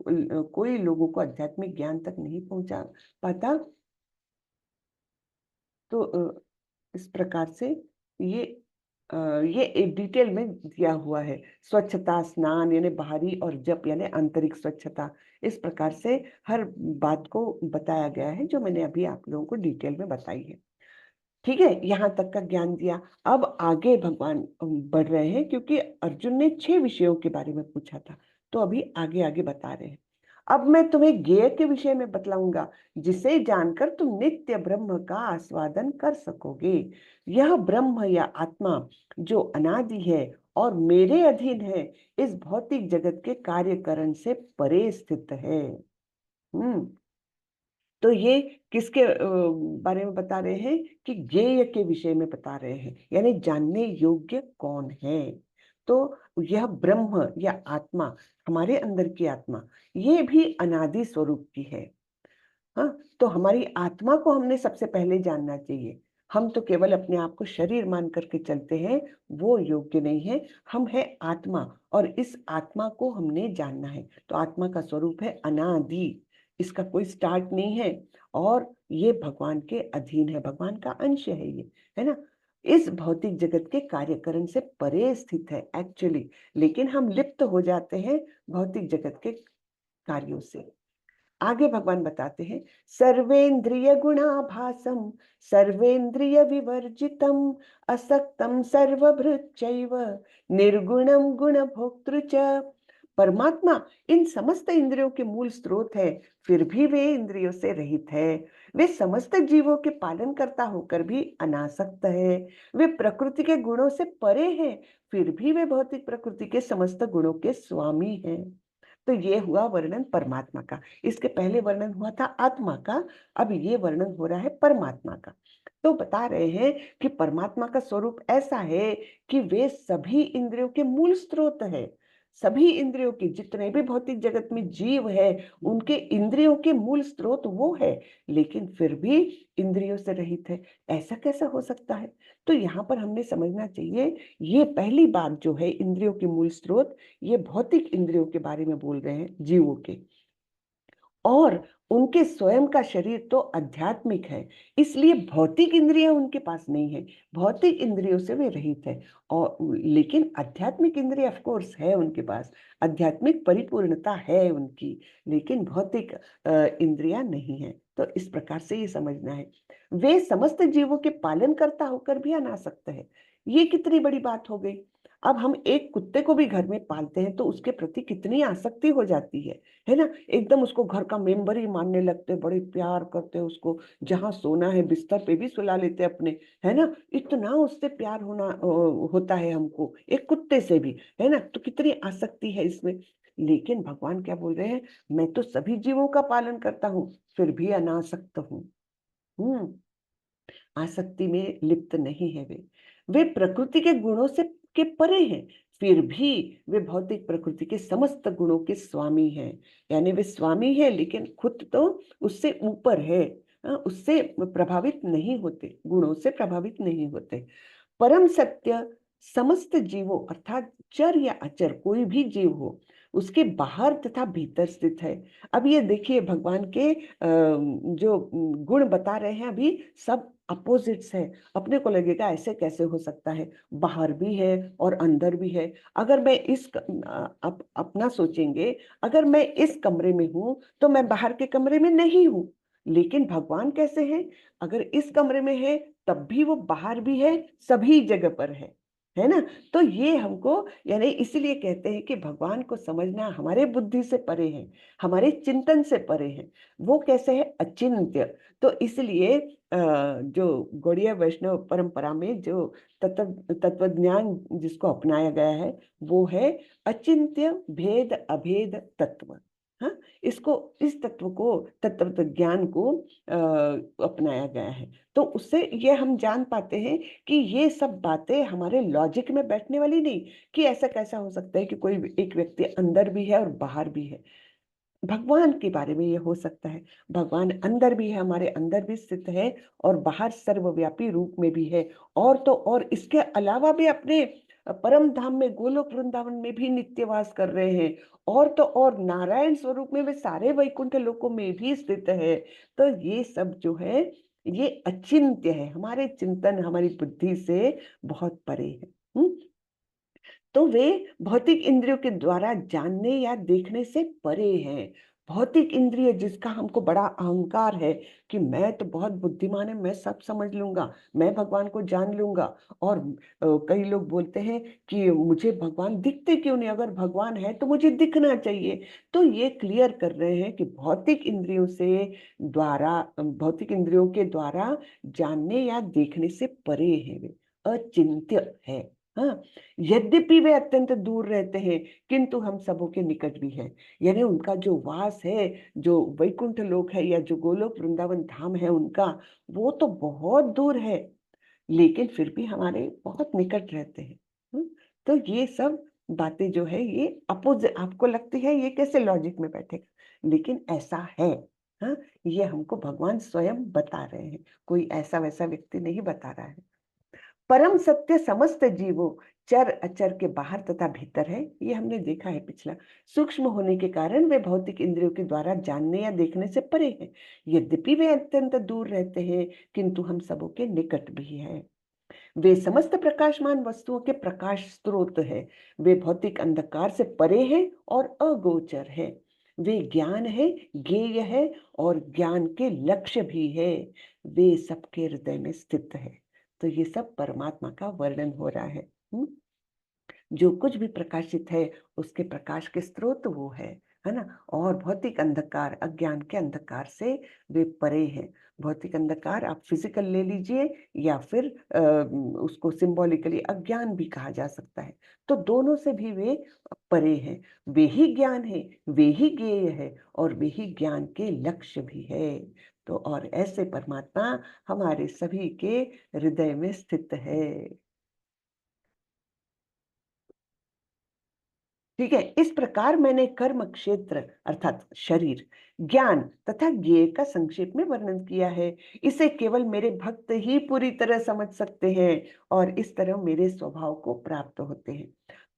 कोई लोगों को आध्यात्मिक ज्ञान तक नहीं पहुंचा पाता, तो इस प्रकार से ये ये एक डिटेल में दिया हुआ है। स्वच्छता, स्नान यानी बाहरी, और जप यानी आंतरिक स्वच्छता, इस प्रकार से हर बात को बताया गया है, जो मैंने अभी आप लोगों को डिटेल में बताई है। ठीक है, यहाँ तक का ज्ञान दिया। अब आगे भगवान बढ़ रहे हैं, क्योंकि अर्जुन ने 6 विषयों के बारे में पूछा था, तो अभी आगे आगे बता रहे हैं। अब मैं तुम्हें ज्ञेय के विषय में बतलाऊंगा, जिसे जानकर तुम नित्य ब्रह्म का आस्वादन कर सकोगे। यह ब्रह्म या आत्मा जो अनादि है और मेरे अधीन है, इस भौतिक जगत के कार्यकरण से परे स्थित है। हम्म तो ये किसके बारे में बता रहे हैं, कि ज्ञेय के विषय में बता रहे हैं, यानी जानने योग्य कौन है। तो यह ब्रह्म या आत्मा, हमारे अंदर की आत्मा, ये भी अनादि स्वरूप की है। हाँ, तो हमारी आत्मा को हमने सबसे पहले जानना चाहिए। हम तो केवल अपने आप को शरीर मान करके चलते हैं, वो योग्य नहीं है। हम है आत्मा, और इस आत्मा को हमने जानना है। तो आत्मा का स्वरूप है अनादि, इसका कोई स्टार्ट नहीं है, और ये भगवान के अधीन है, भगवान का अंश है ये, है ना। इस भौतिक जगत के कार्यकरण से परे स्थित है एक्चुअली, लेकिन हम लिप्त हो जाते हैं भौतिक जगत के कार्यों से। आगे भगवान बताते हैं, सर्वेंद्रिय गुणाभासम सर्वेंद्रिय विवर्जितम असक्तम सर्वभृच्चैव निर्गुणम गुण भोक्तृ च। परमात्मा इन समस्त इंद्रियों के मूल स्रोत है, फिर भी वे इंद्रियों से रहित है। वे समस्त जीवों के पालन करता होकर भी अनासक्त है। वे प्रकृति के गुणों से परे हैं, फिर भी वे भौतिक प्रकृति के समस्त गुणों के स्वामी हैं। तो ये हुआ वर्णन परमात्मा का। इसके पहले वर्णन हुआ था आत्मा का, अब ये वर्णन हो रहा है परमात्मा का। तो बता रहे हैं कि परमात्मा का स्वरूप ऐसा है कि वे सभी इंद्रियों के मूल स्रोत है। सभी इंद्रियों के जितने भी भौतिक जगत में जीव है, उनके इंद्रियों के मूल स्रोत वो है, लेकिन फिर भी इंद्रियों से रहित है। ऐसा कैसा हो सकता है? तो यहाँ पर हमने समझना चाहिए, ये पहली बात जो है इंद्रियों के मूल स्रोत, ये भौतिक इंद्रियों के बारे में बोल रहे हैं, जीवों के। और उनके स्वयं का शरीर तो आध्यात्मिक है, इसलिए भौतिक इंद्रियां उनके पास नहीं है, भौतिक इंद्रियों से वे रहित है। और लेकिन आध्यात्मिक इंद्रिय ऑफ कोर्स है उनके पास, आध्यात्मिक परिपूर्णता है उनकी, लेकिन भौतिक इंद्रियां नहीं है। तो इस प्रकार से ये समझना है। वे समस्त जीवों के पालन करता होकर भी अनासक्त है। ये कितनी बड़ी बात हो गई। अब हम एक कुत्ते को भी घर में पालते हैं तो उसके प्रति कितनी आसक्ति हो जाती है ना। एकदम उसको घर का मेंबर ही मानने लगते, बड़े प्यार करते हैं उसको, जहां सोना है बिस्तर पे भी सुला लेते अपने, है ना। इतना उससे प्यार होता है हमको, एक कुत्ते से भी, है ना। तो कितनी आसक्ति है इसमें। लेकिन भगवान क्या बोल रहे हैं, मैं तो सभी जीवों का पालन करता हूँ, फिर भी अनासक्त हूँ। आसक्ति में लिप्त नहीं है वे प्रकृति के गुणों से के परे हैं, फिर भी वे भौतिक प्रकृति के समस्त गुणों के स्वामी हैं। यानी वे स्वामी है लेकिन खुद तो उससे ऊपर है, उससे प्रभावित नहीं होते, गुणों से प्रभावित नहीं होते। परम सत्य समस्त जीवों अर्थात चर या अचर कोई भी जीव हो, उसके बाहर तथा भीतर स्थित है। अब ये देखिए भगवान के जो गुण बता रहे हैं अभी, सब अपोजिट्स है। अपने को लगेगा ऐसे कैसे हो सकता है, बाहर भी है और अंदर भी है। अगर मैं अपना सोचेंगे, अगर मैं इस कमरे में हूं तो मैं बाहर के कमरे में नहीं हूं। लेकिन भगवान कैसे हैं, अगर इस कमरे में है तब भी वो बाहर भी है, सभी जगह पर है ना। तो ये हमको, यानी इसीलिए कहते हैं कि भगवान को समझना हमारे बुद्धि से परे है, हमारे चिंतन से परे है। वो कैसे है, अचिंत्य। तो इसलिए जो गौड़ीय वैष्णव परंपरा में जो तत्व ज्ञान जिसको अपनाया गया है, वो है अचिंत्य भेद अभेद तत्व। हाँ, इसको, इस तत्व को, तत्व ज्ञान को अपनाया गया है। तो उससे ये हम जान पाते हैं कि ये सब बातें हमारे लॉजिक में बैठने वाली नहीं, कि ऐसा कैसा हो सकता है कि कोई एक व्यक्ति अंदर भी है और बाहर भी है। भगवान के बारे में ये हो सकता है, भगवान अंदर भी है, हमारे अंदर भी स्थित है, और बाहर सर्वव्यापी रूप में भी है। और तो और इसके अलावा भी अपने परम धाम में, गोलोक वृंदावन में भी नित्यवास कर रहे हैं। और तो और नारायण स्वरूप में वे सारे वैकुंठ लोकों में भी स्थित है। तो ये सब जो है ये अचिंत्य है, हमारे चिंतन, हमारी बुद्धि से बहुत परे है। तो वे भौतिक इंद्रियों के द्वारा जानने या देखने से परे हैं। भौतिक इंद्रिय जिसका हमको बड़ा अहंकार है कि मैं तो बहुत बुद्धिमान है, मैं सब समझ लूंगा, मैं भगवान को जान लूंगा। और कई लोग बोलते हैं कि मुझे भगवान दिखते क्यों नहीं, अगर भगवान है तो मुझे दिखना चाहिए। तो ये क्लियर कर रहे हैं कि भौतिक इंद्रियों के द्वारा जानने या देखने से परे है, वे अचिंत्य है। हाँ, यद्यपि वे अत्यंत दूर रहते हैं किंतु हम सबों के निकट भी हैं। यानी उनका जो वास है, जो वैकुंठ लोक है या जो गोलोक वृंदावन धाम है उनका, वो तो बहुत दूर है, लेकिन फिर भी हमारे बहुत निकट रहते हैं। तो ये सब बातें जो है ये अपोजिट आपको लगती है, ये कैसे लॉजिक में बैठेगा, लेकिन ऐसा है। हाँ, ये हमको भगवान स्वयं बता रहे हैं, कोई ऐसा वैसा व्यक्ति नहीं बता रहा है। परम सत्य समस्त जीवों चर अचर के बाहर तथा भीतर है, ये हमने देखा है पिछला। सूक्ष्म होने के कारण वे भौतिक इंद्रियों के द्वारा जानने या देखने से परे हैं। यद्यपि वे अत्यंत दूर रहते हैं किंतु हम सबों के निकट भी है। वे समस्त प्रकाशमान वस्तुओं के प्रकाश स्रोत है। वे भौतिक अंधकार से परे हैं और अगोचर है। वे ज्ञान है, ज्ञेय है और ज्ञान के लक्ष्य भी है। वे सबके हृदय में स्थित है। तो ये सब परमात्मा का वर्णन हो रहा है। जो कुछ भी प्रकाशित है उसके प्रकाश के स्रोत वो है। है ना। और भौतिक अंधकार, अज्ञान के अंधकार से वे परे हैं। भौतिक अंधकार आप फिजिकल ले लीजिए या फिर उसको सिंबॉलिकली अज्ञान भी कहा जा सकता है। तो दोनों से भी वे परे हैं। वे ही ज्ञान है, वे ही ज्ञेय है और वे ही ज्ञान के लक्ष्य भी है। तो और ऐसे परमात्मा हमारे सभी के हृदय में स्थित है। ठीक है। इस प्रकार मैंने कर्म क्षेत्र अर्थात शरीर, ज्ञान तथा ज्ञेय का संक्षेप में वर्णन किया है। इसे केवल मेरे भक्त ही पूरी तरह समझ सकते हैं और इस तरह मेरे स्वभाव को प्राप्त होते हैं।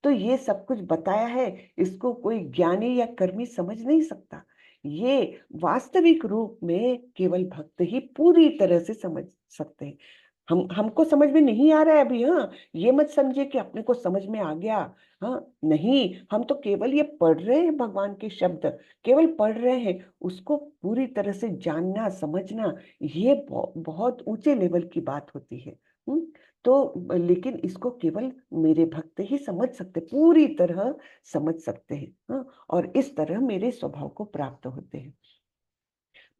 तो ये सब कुछ बताया है, इसको कोई ज्ञानी या कर्मी समझ नहीं सकता। ये वास्तविक रूप में केवल भक्त ही पूरी तरह से समझ सकते हैं। हमको समझ में नहीं आ रहा है अभी। हाँ, ये मत समझिए कि अपने को समझ में आ गया। हाँ, नहीं, हम तो केवल ये पढ़ रहे हैं, भगवान के शब्द केवल पढ़ रहे हैं। उसको पूरी तरह से जानना समझना ये बहुत ऊंचे लेवल की बात होती है। तो लेकिन इसको केवल मेरे भक्त ही समझ सकते, पूरी तरह समझ सकते हैं। हाँ, और इस तरह मेरे स्वभाव को प्राप्त होते हैं।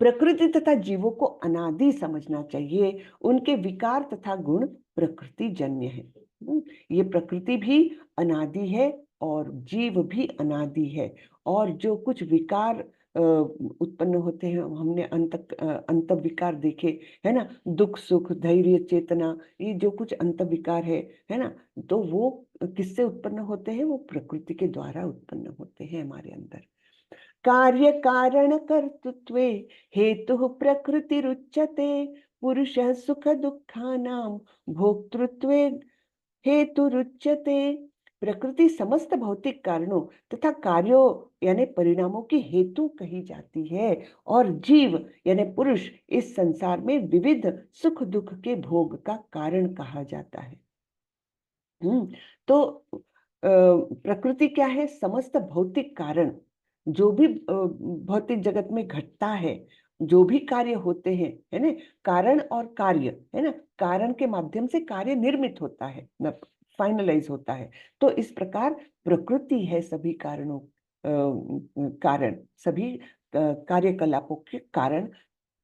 प्रकृति तथा जीवों को अनादि समझना चाहिए। उनके विकार तथा गुण प्रकृति जन्य है। ये प्रकृति भी अनादि है और जीव भी अनादि है। और जो कुछ विकार उत्पन्न होते हैं, हमने अंत विकार देखे, है ना। दुख सुख धैर्य चेतना, ये जो कुछ अंत विकार है ना। तो वो किससे उत्पन्न होते हैं? वो प्रकृति के द्वारा उत्पन्न होते हैं हमारे अंदर। कार्य कारण कर्तृत्वे हेतु प्रकृतिरुच्यते। पुरुषः सुख दुःखानां भोक्तृत्वे हेतुरुच्यते। प्रकृति समस्त भौतिक कारणों तथा कार्यों यानी परिणामों की हेतु कही जाती है और जीव यानी पुरुष इस संसार में विविध सुख दुख के भोग का कारण कहा जाता है। तो प्रकृति क्या है? समस्त भौतिक कारण, जो भी भौतिक जगत में घटता है, जो भी कार्य होते हैं, है ना। कारण और कार्य, है ना। कारण के माध्यम से कार्य निर्मित होता है, फाइनलाइज होता है। तो इस प्रकार प्रकृति है सभी कारणों कारण, सभी कार्यकलापों के कारण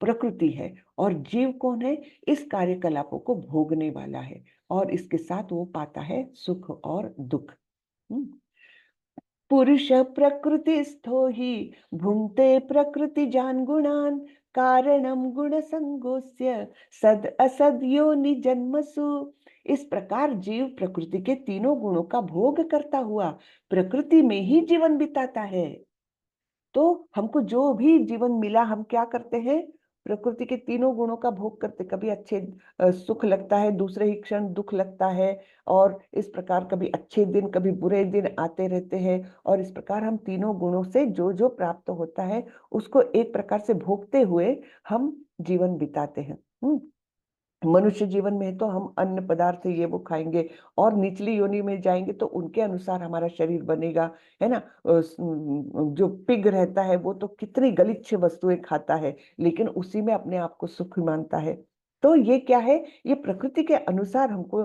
प्रकृति है। और जीव कौन है? इस कार्यकलापों को भोगने वाला है और इसके साथ वो पाता है सुख और दुख। पुरुष प्रकृतिस्थो ही भुंक्ते प्रकृति जान गुणान कारणम गुण संगोस्य सद असद योनि जन्मसु। इस प्रकार जीव प्रकृति के तीनों गुणों का भोग करता हुआ प्रकृति में ही जीवन बिताता है। तो हमको जो भी जीवन मिला, हम क्या करते हैं? प्रकृति के तीनों गुणों का भोग करते। कभी अच्छे सुख लगता है, दूसरे ही क्षण दुख लगता है। और इस प्रकार कभी अच्छे दिन कभी बुरे दिन आते रहते हैं। और इस प्रकार हम तीनों गुणों से जो जो प्राप्त होता है उसको एक प्रकार से भोगते हुए हम जीवन बिताते हैं। मनुष्य जीवन में तो हम अन्न पदार्थ ये वो खाएंगे और निचली योनि में जाएंगे तो उनके अनुसार हमारा शरीर बनेगा, है ना। जो पिग रहता है वो तो कितनी गलिच्छ वस्तुएं खाता है, लेकिन उसी में अपने आप को सुख मानता है। तो ये क्या है? ये प्रकृति के अनुसार हमको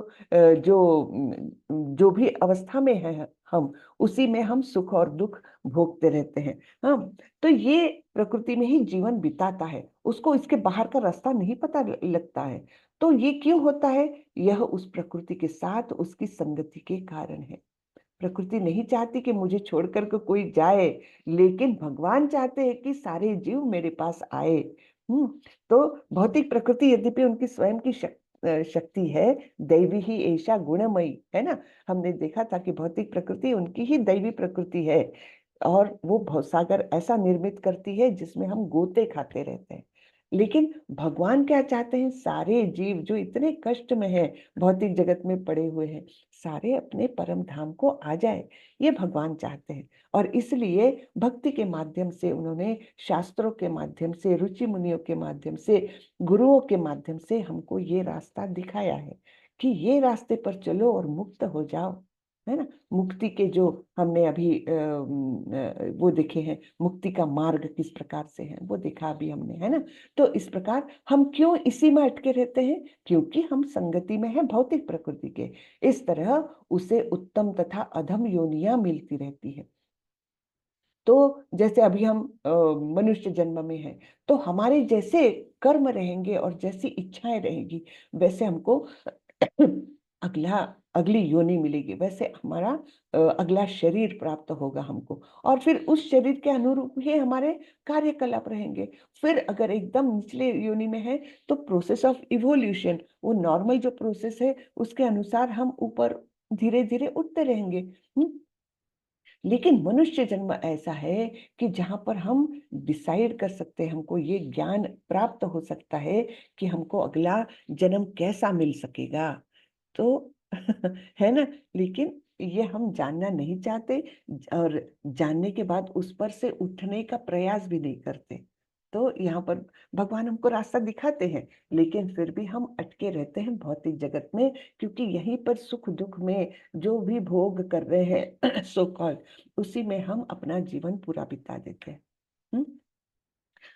जो भी अवस्था में है हम, उसी में हम सुख और दुख भोगते रहते हैं। हाँ, तो ये प्रकृति में ही जीवन बिताता है, उसको इसके बाहर का रास्ता नहीं पता लगता है। तो ये क्यों होता है? यह उस प्रकृति के साथ उसकी संगति के कारण है। प्रकृति नहीं चाहती कि मुझे छोड़कर के कोई जाए, लेकिन भगवान चाहते हैं कि सारे जीव मेरे पास आए। तो भौतिक प्रकृति यद्यपि उनकी स्वयं की शक्ति है, दैवी ही ऐसा गुणमयी, है ना। हमने देखा था कि भौतिक प्रकृति उनकी ही दैवी प्रकृति है और वो भवसागर ऐसा निर्मित करती है जिसमें हम गोते खाते रहते हैं। लेकिन भगवान क्या चाहते हैं? सारे जीव जो इतने कष्ट में है, भौतिक जगत में पड़े हुए हैं, सारे अपने परम धाम को आ जाए, ये भगवान चाहते हैं। और इसलिए भक्ति के माध्यम से उन्होंने शास्त्रों के माध्यम से, रुचि मुनियों के माध्यम से, गुरुओं के माध्यम से हमको ये रास्ता दिखाया है कि ये रास्ते पर चलो और मुक्त हो जाओ, है ना। मुक्ति के जो हमने अभी वो देखे हैं, मुक्ति का मार्ग किस प्रकार से है वो देखा अभी हमने, है ना। तो इस प्रकार हम क्यों इसी में अटके रहते हैं? क्योंकि हम संगति में है भौतिक प्रकृति के। इस तरह उसे उत्तम तथा अधम योनियां मिलती रहती है। तो जैसे अभी हम मनुष्य जन्म में हैं, तो हमारे जैसे कर्म रहेंगे और जैसी इच्छाएं रहेंगी, वैसे हमको अगला अगली योनि मिलेगी, वैसे हमारा अगला शरीर प्राप्त होगा हमको, और फिर उस शरीर के अनुरूप ही हमारे कार्यकलाप रहेंगे। फिर अगर एकदम निचले योनि में है, तो प्रोसेस ऑफ इवोल्यूशन, वो नॉर्मल जो प्रोसेस है उसके अनुसार हम ऊपर धीरे धीरे उठते रहेंगे। लेकिन मनुष्य जन्म ऐसा है कि जहां पर हम डिसाइड कर सकते हैं, हमको ये ज्ञान प्राप्त हो सकता है कि हमको अगला जन्म कैसा मिल सकेगा। तो है ना, लेकिन ये हम जानना नहीं चाहते, और जानने के बाद उस पर से उठने का प्रयास भी नहीं करते। तो यहाँ पर भगवान हमको रास्ता दिखाते हैं, लेकिन फिर भी हम अटके रहते हैं भौतिक जगत में, क्योंकि यहीं पर सुख दुख में जो भी भोग कर रहे हैं सो कॉल्ड, उसी में हम अपना जीवन पूरा बिता देते हैं। हम्म?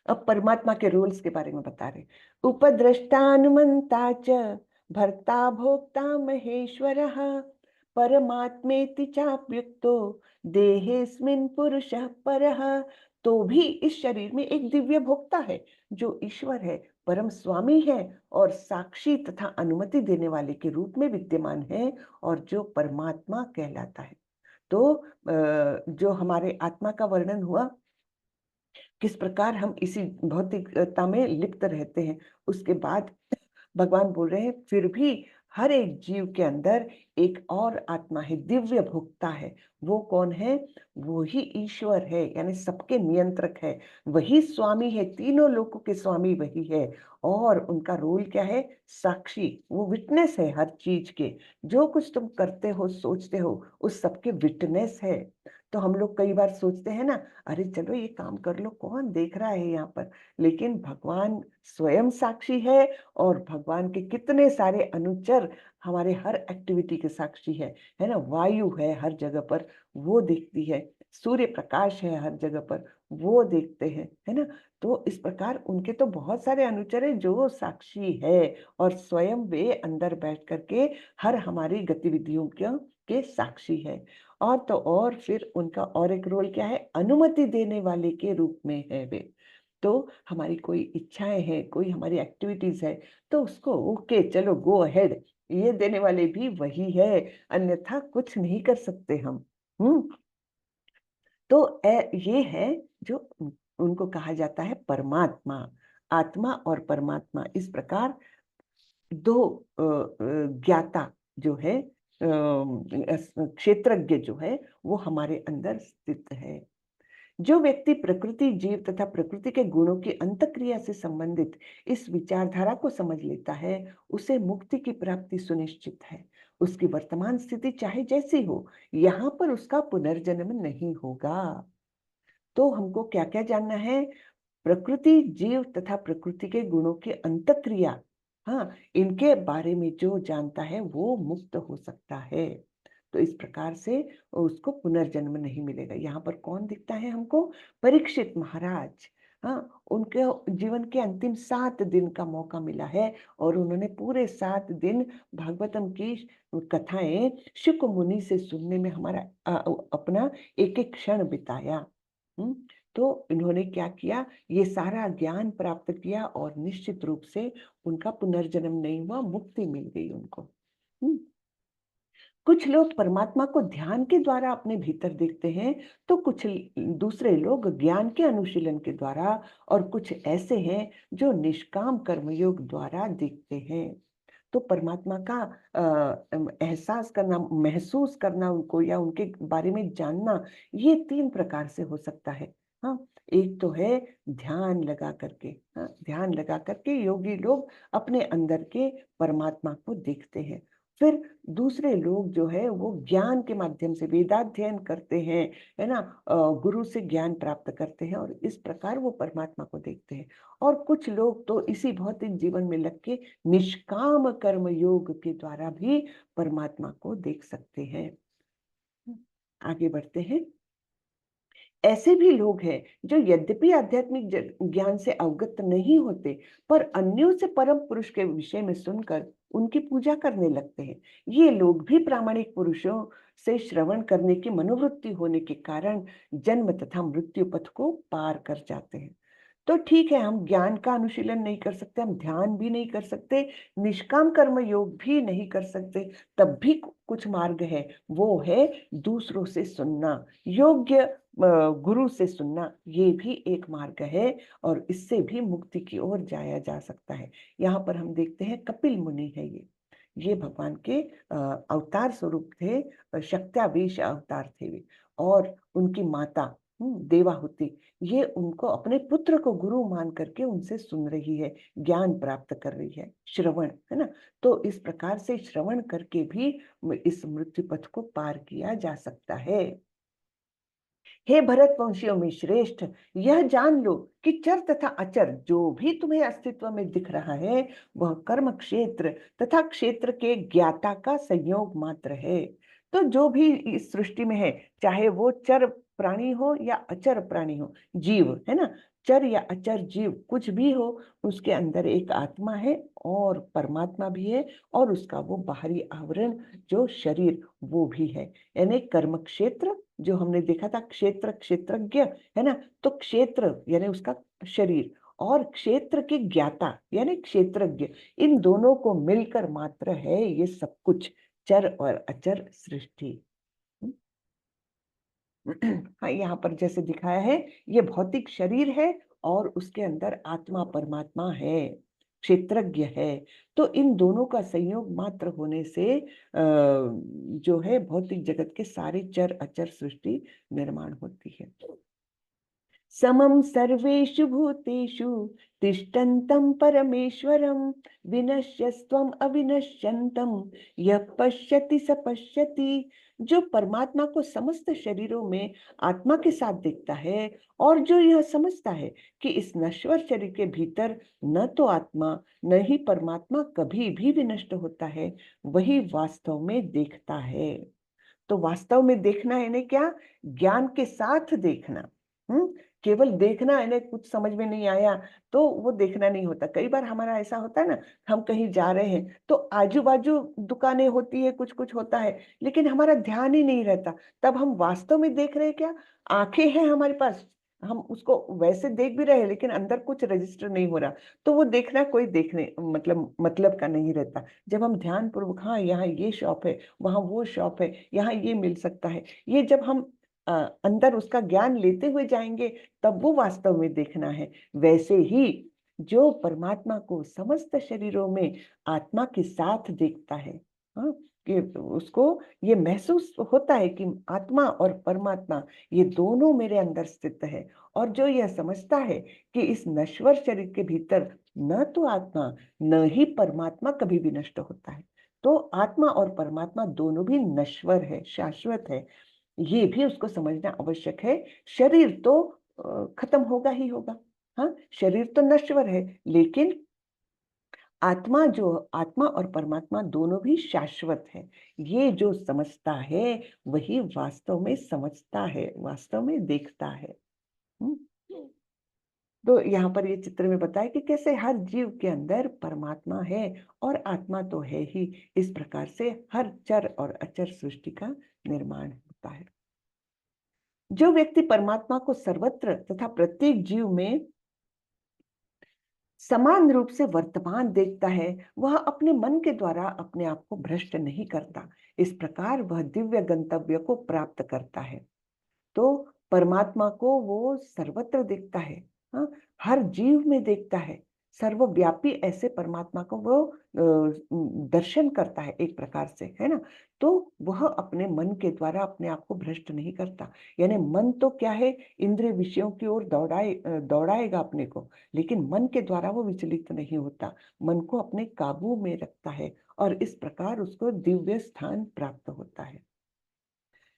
अब परमात्मा के रूल्स के बारे में बता रहे। उपद्रष्टानुमंता च भर्ता भोक्ता महेश्वरः परमात्मेति चाप्युक्तो देहेस्मिन् पुरुषः परः। तो भी इस शरीर में एक दिव्य भोक्ता है, जो ईश्वर है, परम स्वामी है, और साक्षी तथा अनुमति देने वाले के रूप में विद्यमान है, और जो परमात्मा कहलाता है। तो जो हमारे आत्मा का वर्णन हुआ, किस प्रकार हम इसी भौतिकता में लिप्त रहते हैं, उसके बाद भगवान बोल रहे हैं फिर भी हर एक जीव के अंदर एक और आत्मा है, दिव्य भोक्ता है। वो कौन है? वो ही ईश्वर है, यानी सबके नियंत्रक है, वही स्वामी है, तीनों लोकों के स्वामी वही है। और उनका रोल क्या है? साक्षी, वो विटनेस है हर चीज के। जो कुछ तुम करते हो, सोचते हो, उस सबके विटनेस है। तो हम लोग कई बार सोचते हैं ना, अरे चलो ये काम कर लो, कौन देख रहा है यहाँ पर, लेकिन भगवान स्वयं साक्षी है, और भगवान के कितने सारे अनुचर हमारे हर एक्टिविटी के साक्षी है ना। वायु है हर जगह पर, वो देखती है, सूर्य प्रकाश है हर जगह पर, वो देखते हैं, है ना। तो इस प्रकार उनके तो बहुत सारे अनुचर हैं जो साक्षी है, और स्वयं वे अंदर बैठ करके हर हमारी गतिविधियों के साक्षी है। और तो और फिर उनका और एक रोल क्या है? अनुमति देने वाले के रूप में है वे। तो हमारी कोई इच्छाएं हैं, कोई हमारी एक्टिविटीज है, तो उसको ओके चलो गो अहेड, ये देने वाले भी वही है, अन्यथा कुछ नहीं कर सकते हम। हम्म। तो ये है जो उनको कहा जाता है परमात्मा। आत्मा और परमात्मा, इस प्रकार दो ज्ञाता जो है, क्षेत्रज्ञ जो है, वो हमारे अंदर स्थित है। जो व्यक्ति प्रकृति, जीव तथा प्रकृति के गुणों की अंतक्रिया से संबंधित इस विचारधारा को समझ लेता है, उसे मुक्ति की प्राप्ति सुनिश्चित है। उसकी वर्तमान स्थिति चाहे जैसी हो, यहाँ पर उसका पुनर्जन्म नहीं होगा। तो हमको क्या क्या जानना है? प्रकृति, जीव तथा प्रकृति के गुणों की अंतक्रिया, हाँ, इनके बारे में जो जानता है वो मुक्त हो सकता है। तो इस प्रकार से उसको पुनर्जन्म नहीं मिलेगा। यहाँ पर कौन दिखता है हमको? परीक्षित महाराज। हाँ, उनके जीवन के अंतिम 7 दिन का मौका मिला है, और उन्होंने पूरे 7 दिन भागवतम की कथाएं शुक मुनि से सुनने में हमारा अपना एक एक क्षण बिताया। हम्म। तो इन्होंने क्या किया? ये सारा ज्ञान प्राप्त किया, और निश्चित रूप से उनका पुनर्जन्म नहीं हुआ, मुक्ति मिल गई उनको। हम्म। कुछ लोग परमात्मा को ध्यान के द्वारा अपने भीतर देखते हैं, तो कुछ दूसरे लोग ज्ञान के अनुशीलन के द्वारा, और कुछ ऐसे हैं जो निष्काम कर्मयोग द्वारा देखते हैं। तो परमात्मा का एहसास करना, महसूस करना उनको, या उनके बारे में जानना, ये 3 प्रकार से हो सकता है। हाँ, एक तो है ध्यान लगा करके। हाँ, ध्यान लगा करके योगी लोग अपने अंदर के परमात्मा को देखते हैं। फिर दूसरे लोग जो है वो ज्ञान के माध्यम से वेदाध्ययन करते हैं, है ना, गुरु से ज्ञान प्राप्त करते हैं, और इस प्रकार वो परमात्मा को देखते हैं। और कुछ लोग तो इसी भौतिक जीवन में लग के निष्काम कर्म योग के द्वारा भी परमात्मा को देख सकते हैं। आगे बढ़ते हैं। ऐसे भी लोग हैं जो यद्यपि आध्यात्मिक ज्ञान से अवगत नहीं होते, पर अन्यों से परम पुरुष के विषय में सुनकर उनकी पूजा करने लगते हैं। ये लोग भी प्रामाणिक पुरुषों से श्रवण करने की मनोवृत्ति होने के कारण जन्म तथा मृत्यु पथ को पार कर जाते हैं। तो ठीक है, हम ज्ञान का अनुशीलन नहीं कर सकते, हम ध्यान भी नहीं कर सकते, निष्काम कर्म योग भी नहीं कर सकते, तब भी कुछ मार्ग है। वो है दूसरों से सुनना, योग्य गुरु से सुनना, ये भी एक मार्ग है और इससे भी मुक्ति की ओर जाया जा सकता है। यहाँ पर हम देखते हैं कपिल मुनि है ये भगवान के अवतार स्वरूप थे, शक्त्यावेश अवतार थे वे। और उनकी माता देवाहुति, ये उनको अपने पुत्र को गुरु मान करके उनसे सुन रही है, ज्ञान प्राप्त कर रही है, श्रवण, है ना। तो इस प्रकार से श्रवण करके भी इस मृत्यु पथ को पार किया जा सकता है। हे भरत वंशियों में श्रेष्ठ, यह जान लो कि चर तथा अचर जो भी तुम्हें अस्तित्व में दिख रहा है, वह कर्म क्षेत्र तथा क्षेत्र के ज्ञाता का संयोग मात्र है। तो जो भी इस सृष्टि में है, चाहे वो चर प्राणी हो या अचर प्राणी हो, जीव, है ना, चर या अचर जीव कुछ भी हो, उसके अंदर एक आत्मा है और परमात्मा भी है, और उसका वो बाहरी आवरण जो शरीर, वो भी है। यानी कर्म क्षेत्र जो हमने देखा था, क्षेत्र क्षेत्रज्ञ, है ना, तो क्षेत्र यानी उसका शरीर, और क्षेत्र के ज्ञाता यानी क्षेत्रज्ञ, इन दोनों को मिलकर मात्र है ये सब कुछ, चर और अचर सृष्टि। हाँ, यहाँ पर जैसे दिखाया है, ये भौतिक शरीर है और उसके अंदर आत्मा परमात्मा है, क्षेत्रज्ञ है। तो इन दोनों का संयोग मात्र होने से जो है भौतिक जगत के सारे चर अचर सृष्टि निर्माण होती है। समं सर्वेषु भूतेषु तिष्ठन्तं परमेश्वरं, विनश्यस्त्वम् अविनश्यन्तं यः पश्यति स पश्यति। जो परमात्मा को समस्त शरीरों में आत्मा के साथ देखता है और जो यह समझता है कि इस नश्वर शरीर के भीतर न तो आत्मा न ही परमात्मा कभी भी विनष्ट होता है, वही वास्तव में देखता है। तो वास्तव में देखना यानी क्या? ज्ञान के साथ देखना। केवल देखना यानी कुछ समझ में नहीं आया तो वो देखना नहीं होता। कई बार हमारा ऐसा होता है ना, हम कहीं जा रहे हैं तो आजू बाजू दुकानें होती है, कुछ कुछ होता है, लेकिन हमारा ध्यान ही नहीं रहता। तब हम वास्तव में देख रहे हैं क्या? आंखें हैं हमारे पास, हम उसको वैसे देख भी रहे हैं, लेकिन अंदर कुछ रजिस्टर नहीं हो रहा, तो वो देखना कोई देखने मतलब का नहीं रहता। जब हम ध्यान पूर्वक, हाँ यहाँ ये शॉप है, वहां वो शॉप है, यहाँ ये मिल सकता है, ये जब हम अंदर उसका ज्ञान लेते हुए जाएंगे, तब वो वास्तव में देखना है। वैसे ही जो परमात्मा को समस्त शरीरों में आत्मा के साथ देखता है, हाँ, कि उसको ये महसूस होता है कि आत्मा और परमात्मा ये दोनों मेरे अंदर स्थित है, और जो यह समझता है कि इस नश्वर शरीर के भीतर न तो आत्मा न ही परमात्मा कभी भी नष्ट होता है, तो आत्मा और परमात्मा दोनों भी नश्वर है, शाश्वत है, ये भी उसको समझना आवश्यक है। शरीर तो खत्म होगा ही होगा, हाँ, शरीर तो नश्वर है, लेकिन आत्मा और परमात्मा दोनों भी शाश्वत है। ये जो समझता है वही वास्तव में समझता है, वास्तव में देखता है। हम्म। तो यहाँ पर ये चित्र में बताया कि कैसे हर जीव के अंदर परमात्मा है और आत्मा तो है ही। इस प्रकार से हर चर और अचर सृष्टि का निर्माण होता है। जो व्यक्ति परमात्मा को सर्वत्र तथा प्रत्येक जीव में समान रूप से वर्तमान देखता है, वह अपने मन के द्वारा अपने आप को भ्रष्ट नहीं करता। इस प्रकार वह दिव्य गंतव्य को प्राप्त करता है। तो परमात्मा को वो सर्वत्र देखता है, हाँ, हर जीव में देखता है, सर्वव्यापी ऐसे परमात्मा को वो दर्शन करता है एक प्रकार से, है ना। तो वह अपने मन के द्वारा अपने आप को भ्रष्ट नहीं करता। यानी मन तो क्या है, इंद्रिय विषयों की ओर दौड़ाएगा अपने को, लेकिन मन के द्वारा वो विचलित नहीं होता, मन को अपने काबू में रखता है, और इस प्रकार उसको दिव्य स्थान प्राप्त होता है।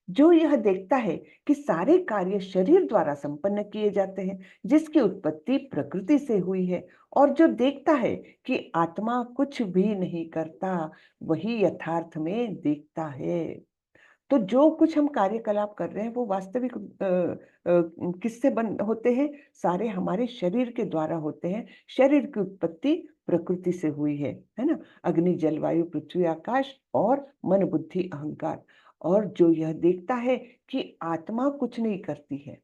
जो यह देखता है कि सारे कार्य शरीर द्वारा संपन्न किए जाते हैं, जिसकी उत्पत्ति प्रकृति से हुई है, और जो देखता है कि आत्मा कुछ भी नहीं करता, वही यथार्थ में देखता है। तो जो कुछ हम कार्यकलाप कर रहे हैं वो वास्तविक किससे बन होते हैं? सारे हमारे शरीर के द्वारा होते हैं। शरीर की उत्पत्ति प्रकृति से हुई है ना? अग्नि, जल, वायु, पृथ्वी, आकाश और मन, बुद्धि, अहंकार। और जो यह देखता है कि आत्मा कुछ नहीं करती है,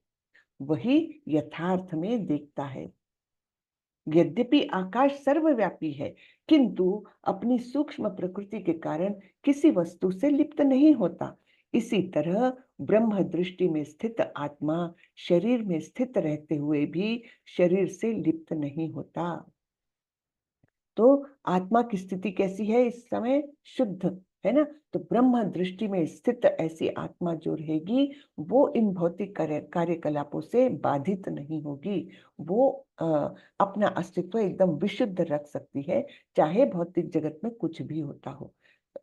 वही यथार्थ में देखता है। यद्यपि आकाश सर्वव्यापी है, किंतु अपनी सूक्ष्म प्रकृति के कारण किसी वस्तु से लिप्त नहीं होता। इसी तरह ब्रह्म दृष्टि में स्थित आत्मा शरीर में स्थित रहते हुए भी शरीर से लिप्त नहीं होता। तो आत्मा की स्थिति कैसी है इस समय? शुद्ध, है ना? तो ब्रह्म दृष्टि में स्थित ऐसी आत्मा जो रहेगी वो इन भौतिक कार्यकलापों से बाधित नहीं होगी। वो अपना अस्तित्व एकदम विशुद्ध रख सकती है, चाहे भौतिक जगत में कुछ भी होता हो।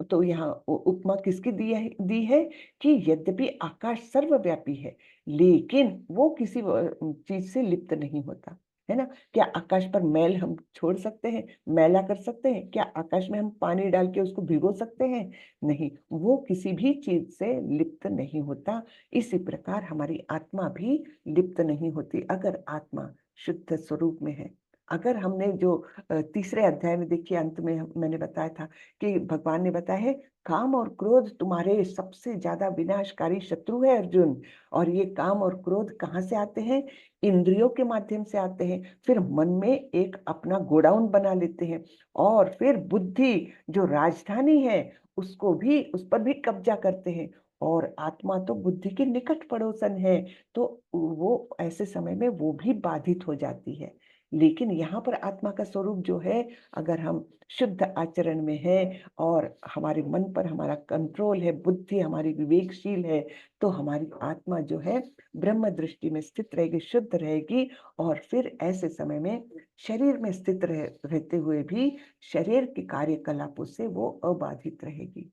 तो यहाँ उपमा किसकी दी है कि यद्यपि आकाश सर्वव्यापी है, लेकिन वो किसी चीज से लिप्त नहीं होता, है ना? क्या आकाश पर मैल हम छोड़ सकते हैं, मैला कर सकते हैं? क्या आकाश में हम पानी डाल के उसको भिगो सकते हैं? नहीं, वो किसी भी चीज से लिप्त नहीं होता। इसी प्रकार हमारी आत्मा भी लिप्त नहीं होती अगर आत्मा शुद्ध स्वरूप में है। अगर हमने जो तीसरे अध्याय में देखिए, अंत में मैंने बताया था कि भगवान ने बताया है, काम और क्रोध तुम्हारे सबसे ज्यादा विनाशकारी शत्रु है अर्जुन। और ये काम और क्रोध कहाँ से आते हैं? इंद्रियों के माध्यम से आते हैं। फिर मन में एक अपना गोडाउन बना लेते हैं, और फिर बुद्धि जो राजधानी है उसको भी, उस पर भी कब्जा करते हैं। और आत्मा तो बुद्धि के निकट पड़ोसन है, तो वो ऐसे समय में वो भी बाधित हो जाती है। लेकिन यहाँ पर आत्मा का स्वरूप जो है, अगर हम शुद्ध आचरण में है और हमारे मन पर हमारा कंट्रोल है, बुद्धि हमारी विवेकशील है, तो हमारी आत्मा जो है ब्रह्म दृष्टि में स्थित रहेगी, शुद्ध रहेगी। और फिर ऐसे समय में शरीर में स्थित रहते हुए भी शरीर के कार्यकलापों से वो अबाधित रहेगी।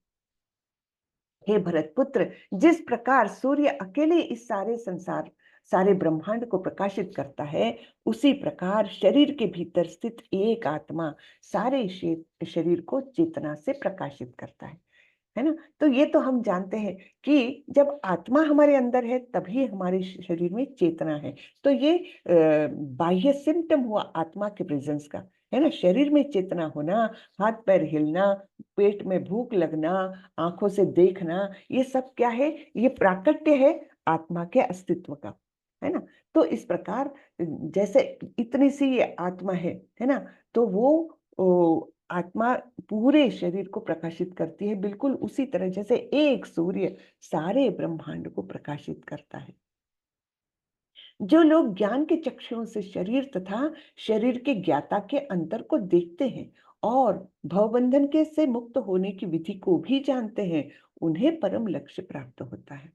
हे भरत पुत्र, जिस प्रकार सूर्य अकेले इस सारे संसार, सारे ब्रह्मांड को प्रकाशित करता है, उसी प्रकार शरीर के भीतर स्थित एक आत्मा सारे शरीर को चेतना से प्रकाशित करता है ना? तो ये तो हम जानते हैं कि जब आत्मा हमारे अंदर है तभी हमारे शरीर में चेतना है। तो ये बाह्य सिम्टम हुआ आत्मा के प्रेजेंस का, है ना? शरीर में चेतना होना, हाथ पैर हिलना, पेट में भूख लगना, आंखों से देखना, ये सब क्या है? ये प्राकट्य है आत्मा के अस्तित्व का, है ना? तो इस प्रकार जैसे इतनी सी ये आत्मा है ना? तो वो आत्मा पूरे शरीर को प्रकाशित करती है, बिल्कुल उसी तरह जैसे एक सूर्य सारे ब्रह्मांड को प्रकाशित करता है। जो लोग ज्ञान के चक्षुओं से शरीर तथा शरीर के ज्ञाता के अंतर को देखते हैं और भवबंधन के से मुक्त होने की विधि को भी जानते हैं, उन्हें परम लक्ष्य प्राप्त होता है।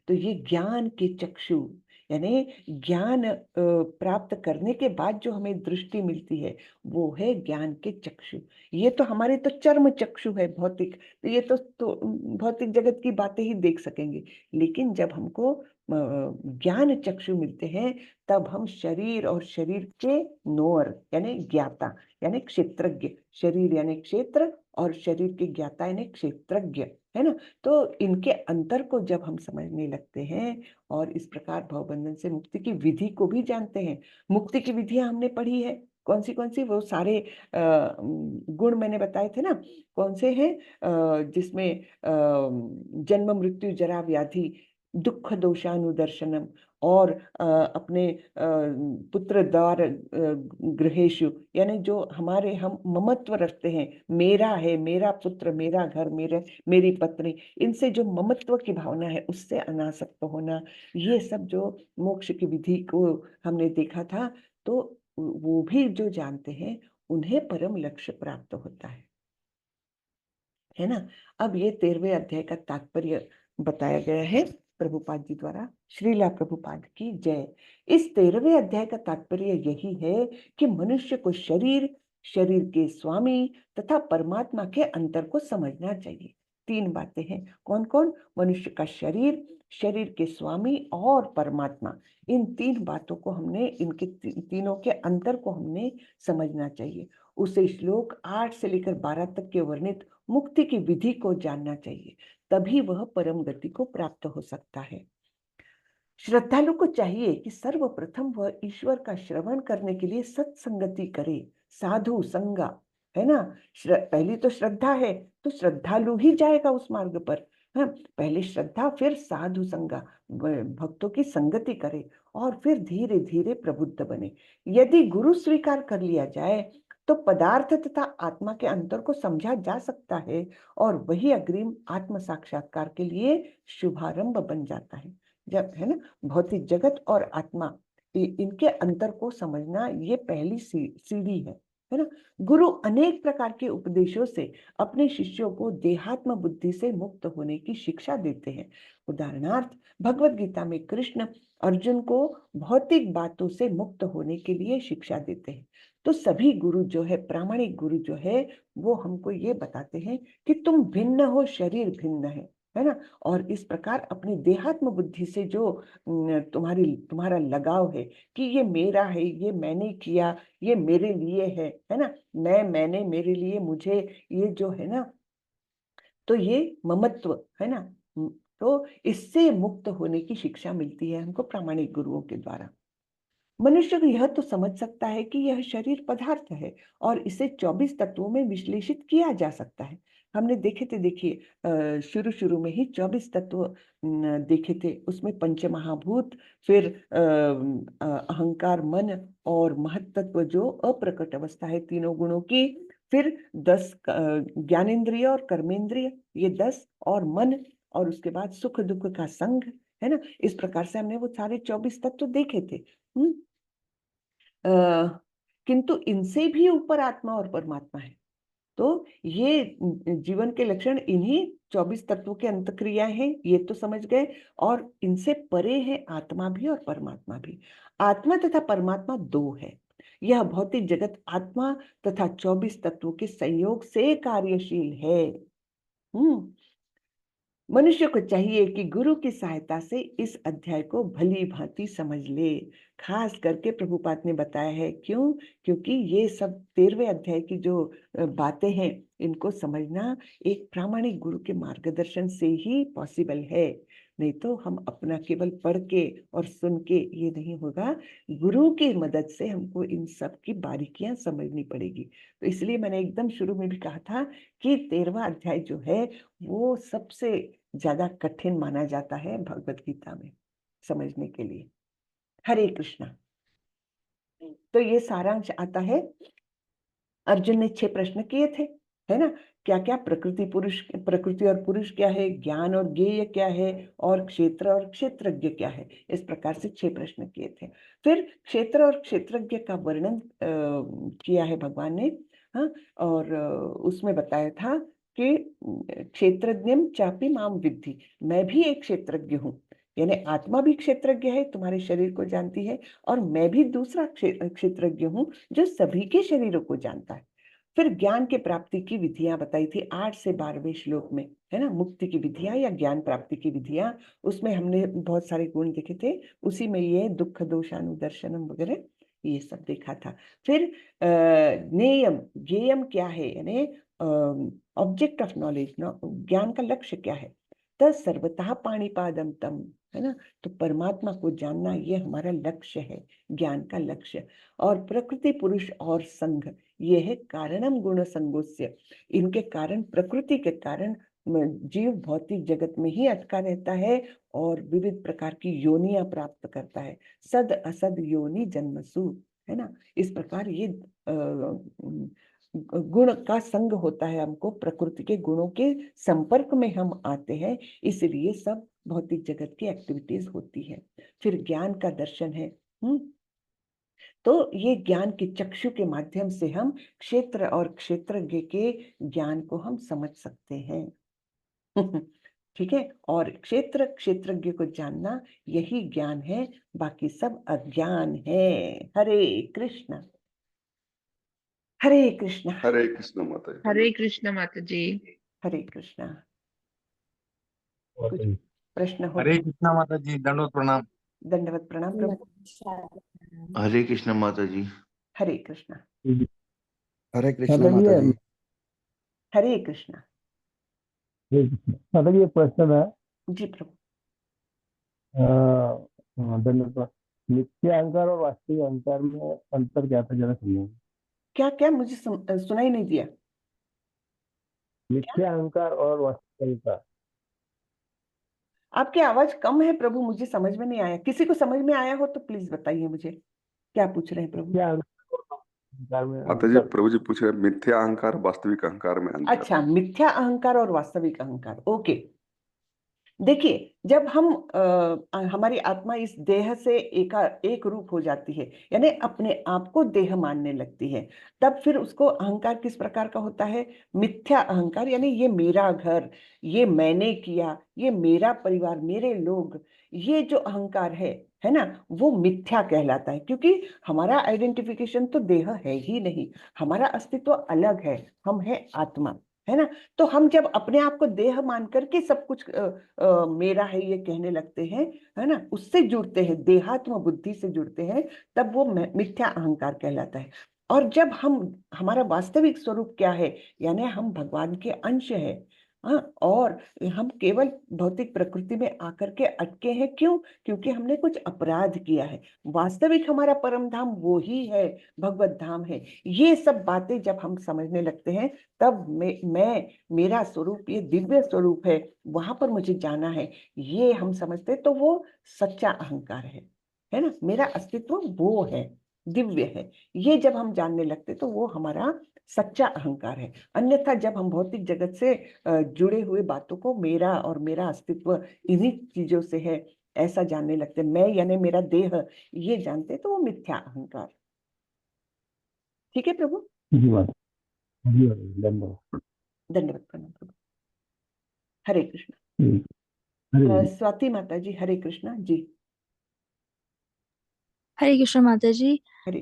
तो ये ज्ञान के चक्षु, यानी ज्ञान प्राप्त करने के बाद जो हमें दृष्टि मिलती है, वो है ज्ञान के चक्षु। ये तो हमारे तो चर्म चक्षु है भौतिक, तो ये तो भौतिक जगत की बातें ही देख सकेंगे। लेकिन जब हमको ज्ञान चक्षु मिलते हैं, तब हम शरीर और शरीर के नोअर यानी ज्ञाता यानी क्षेत्रज्ञ, शरीर यानी क्षेत्र और शरीर के ज्ञाता यानी क्षेत्रज्ञ, है ना? तो इनके अंतर को जब हम समझने लगते हैं और इस प्रकार भवबंधन से मुक्ति की विधि को भी जानते हैं। मुक्ति की विधियां हमने पढ़ी है, कौन सी? वो सारे गुण मैंने बताए थे ना, कौन से हैं? जिसमें जन्म, मृत्यु, जरा, व्याधि, दुख, दोषानुदर्शनम, और अपने पुत्र द्वार गृहेशु, यानी जो हमारे हम ममत्व रखते हैं, मेरा है, मेरा पुत्र, मेरा घर, मेरी पत्नी, इनसे जो ममत्व की भावना है उससे अनासक्त होना, ये सब जो मोक्ष की विधि को हमने देखा था। तो वो भी जो जानते हैं उन्हें परम लक्ष्य प्राप्त होता है ना? अब ये 13वें अध्याय का तात्पर्य बताया गया है प्रभुपाद जी द्वारा। श्रीला प्रभुपाद की जय। इस 13वें अध्याय का तात्पर्य यही है कि मनुष्य को शरीर, शरीर के स्वामी तथा परमात्मा के अंतर को समझना चाहिए। 3 बातें हैं। कौन कौन? मनुष्य का शरीर, शरीर के स्वामी और परमात्मा। इन 3 बातों को हमने, इनके तीनों के अंतर को हमने समझना चाहिए। उसे श्लोक 8 से लेकर 12 तक के वर्णित मुक्ति की विधि को जानना चाहिए। तभी वह परम गति को प्राप्त हो सकता है। श्रद्धालु को चाहिए कि सर्वप्रथम वह ईश्वर का श्रवण करने के लिए सत्संगति करे, साधु संगा, है ना। पहली तो श्रद्धा है, तो श्रद्धालु ही जाएगा उस मार्ग पर। हाँ, पहले श्रद्धा, फिर साधु संगा, भक्तों की संगति करे, और फिर धीरे धीरे प्रबुद्ध बने। यदि गुरु स्वीकार कर लिया जाए तो पदार्थ तथा आत्मा के अंतर को समझा जा सकता है, और वही अग्रिम आत्म साक्षात्कार के लिए शुभारंभ बन जाता है। जब, है ना, भौतिक जगत और आत्मा, इनके अंतर को समझना ये पहली सीढ़ी है ना। गुरु अनेक प्रकार के उपदेशों से अपने शिष्यों को देहात्म बुद्धि से मुक्त होने की शिक्षा देते हैं। उदाहरणार्थ, भगवत गीता में कृष्ण अर्जुन को भौतिक बातों से मुक्त होने के लिए शिक्षा देते हैं। तो सभी गुरु जो है, प्रामाणिक गुरु जो है, वो हमको ये बताते हैं कि तुम भिन्न हो, शरीर भिन्न है ना। और इस प्रकार अपनी देहात्म बुद्धि से जो तुम्हारा लगाव है कि ये मेरा है, ये मैंने किया, ये मेरे लिए है ना, मैंने, मेरे लिए, मुझे, ये जो है ना, तो ये ममत्व है ना। तो इससे मुक्त होने की शिक्षा मिलती है हमको प्रामाणिक गुरुओं के द्वारा। मनुष्य यह तो समझ सकता है कि यह शरीर पदार्थ है और इसे 24 तत्वों में विश्लेषित किया जा सकता है। हमने देखे थे, देखिए शुरू शुरू में ही 24 तत्व देखे थे। उसमें पंच महाभूत, फिर अहंकार, मन और महत तत्व जो अप्रकट अवस्था है तीनों गुणों की, फिर 10 ज्ञानेंद्रिय और कर्मेंद्रिय, ये 10, और मन, और उसके बाद सुख दुख का संग, है ना। इस प्रकार से हमने वो सारे 24 तत्व देखे थे। किंतु इनसे भी ऊपर आत्मा और परमात्मा है। तो ये जीवन के लक्षण इन्हीं 24 तत्वों के अंतक्रियाएं हैं, ये तो समझ गए। और इनसे परे है आत्मा भी और परमात्मा भी। आत्मा तथा परमात्मा दो है। यह भौतिक जगत आत्मा तथा 24 तत्वों के संयोग से कार्यशील है। मनुष्य को चाहिए कि गुरु की सहायता से इस अध्याय को भली भांति समझ ले। खास करके प्रभुपाद ने बताया है, क्यों? क्योंकि ये सब 13वें अध्याय की जो बातें हैं, इनको समझना एक प्रामाणिक गुरु के मार्गदर्शन से ही पॉसिबल है। नहीं तो हम अपना केवल पढ़ के और सुन के ये नहीं होगा। गुरु की मदद से हमको इन सब की बारीकियां समझनी पड़ेगी। तो इसलिए मैंने एकदम शुरू में भी कहा था कि 13वां अध्याय जो है वो सबसे ज्यादा कठिन माना जाता है भगवत गीता में समझने के लिए। हरे कृष्णा। तो ये सारांश आता है। अर्जुन ने 6 प्रश्न किए थे, है ना। क्या क्या? प्रकृति और पुरुष क्या है, ज्ञान और ज्ञेय क्या है, और क्षेत्र और क्षेत्रज्ञ क्या है। इस प्रकार से 6 प्रश्न किए थे। फिर क्षेत्र और क्षेत्रज्ञ का वर्णन किया है भगवान ने। हाँ, और उसमें बताया था कि क्षेत्रज्ञम चापि माम विद्धि, मैं भी एक क्षेत्रज्ञ हूँ। यानी आत्मा भी क्षेत्रज्ञ है, तुम्हारे शरीर को जानती है, और मैं भी दूसरा क्षेत्रज्ञ हूँ जो सभी के शरीरों को जानता है। फिर ज्ञान के प्राप्ति की विधियां बताई थी 8 से 12वें श्लोक में, है ना। मुक्ति की विधियां या ज्ञान प्राप्ति की विधियां, उसमें हमने बहुत सारे गुण देखे थे। उसी में ये दुख दोषानुदर्शनम वगैरह ये सब देखा था। फिर नेयम ज्ञेयम क्या है, यानी ऑब्जेक्ट ऑफ नॉलेज, ज्ञान का लक्ष्य क्या है। सर्वतः पाणिपादम तम, है ना। तो परमात्मा को जानना ये हमारा लक्ष्य है, ज्ञान का लक्ष्य। और प्रकृति पुरुष और संघ, ये है कारणम गुण संगोस्य। इनके कारण, प्रकृति के कारण जीव भौतिक जगत में ही अटका रहता है और विविध प्रकार की योनियां प्राप्त करता है। सद असद योनि जन्मसु, है ना। इस प्रकार ये गुण का संग होता है, हमको प्रकृति के गुणों के संपर्क में हम आते हैं, इसलिए सब भौतिक जगत की एक्टिविटीज होती है। फिर ज्ञान का दर्शन है। तो ये ज्ञान के चक्षु के माध्यम से हम क्षेत्र और क्षेत्रज्ञ के ज्ञान को हम समझ सकते हैं। ठीक है। और क्षेत्र क्षेत्रज्ञ को जानना यही ज्ञान है, बाकी सब अज्ञान है। हरे कृष्ण। हरे कृष्ण। हरे कृष्ण माता जी। हरे कृष्ण माता जी। हरे कृष्ण। कुछ प्रश्न हो? हरे कृष्णा माता जी, दंडवत प्रणाम। दंडवत प्रणाम प्रभु। हरे कृष्ण माता जी। हरे कृष्ण। हरे कृष्ण माता जी। हरे कृष्ण। मतलब ये प्रश्न है जी प्रभु। धन्यवाद। मिथ्या अहंकार और वास्तविक अहंकार में अंतर क्या था, जरा समझाइए। क्या क्या मुझे सुनाई नहीं दिया। मिथ्या अहंकार और वास्तविक अहंकार। आपकी आवाज कम है प्रभु, मुझे समझ में नहीं आया। किसी को समझ में आया हो तो प्लीज बताइए मुझे, क्या पूछ रहे हैं प्रभु। मिथ्या अहंकार में माता जी, अंतर। प्रभु जी पूछ रहे हैं मिथ्या अहंकार वास्तविक अहंकार में अंतर। अच्छा, मिथ्या अहंकार और वास्तविक अहंकार, ओके। देखिए, जब हम हमारी आत्मा इस देह से एक रूप हो जाती है, यानी अपने आप को देह मानने लगती है, तब फिर उसको अहंकार किस प्रकार का होता है? मिथ्या अहंकार, यानी ये मेरा घर, ये मैंने किया, ये मेरा परिवार, मेरे लोग, ये जो अहंकार है ना, वो मिथ्या कहलाता है। क्योंकि हमारा आइडेंटिफिकेशन तो देह है ही नहीं, हमारा अस्तित्व अलग है, हम है आत्मा, है ना। तो हम जब अपने आप को देह मान करके सब कुछ मेरा है ये कहने लगते हैं, है ना, उससे जुड़ते हैं, देहात्म बुद्धि से जुड़ते हैं, तब वो मिथ्या अहंकार कहलाता है। और जब हम, हमारा वास्तविक स्वरूप क्या है, यानी हम भगवान के अंश है, हाँ, और हम केवल भौतिक प्रकृति में आकर के अटके हैं। क्यों? क्योंकि हमने कुछ अपराध किया है। वास्तविक हमारा परम धाम वो ही है, भगवत धाम है। ये सब बातें जब हम समझने लगते हैं, तब मैं मेरा स्वरूप ये दिव्य स्वरूप है, वहां पर मुझे जाना है, ये हम समझते, तो वो सच्चा अहंकार है ना। मेरा अस्तित्व वो है, दिव्य है, ये जब हम जानने लगते तो वो हमारा सच्चा अहंकार है। अन्यथा जब हम भौतिक जगत से जुड़े हुए बातों को मेरा और मेरा अस्तित्व इन्हीं चीजों से है ऐसा जानने लगते, मैं यानी मेरा देह, ये जानते, तो वो मिथ्या अहंकार। ठीक है प्रभु। जी बात। जी बात, धन्यवाद। धन्यवाद, प्रणाम प्रभु। हरे कृष्ण। हरे स्वाति माता जी, हरे कृष्णा जी। हरे कृष्ण माता जी। हरे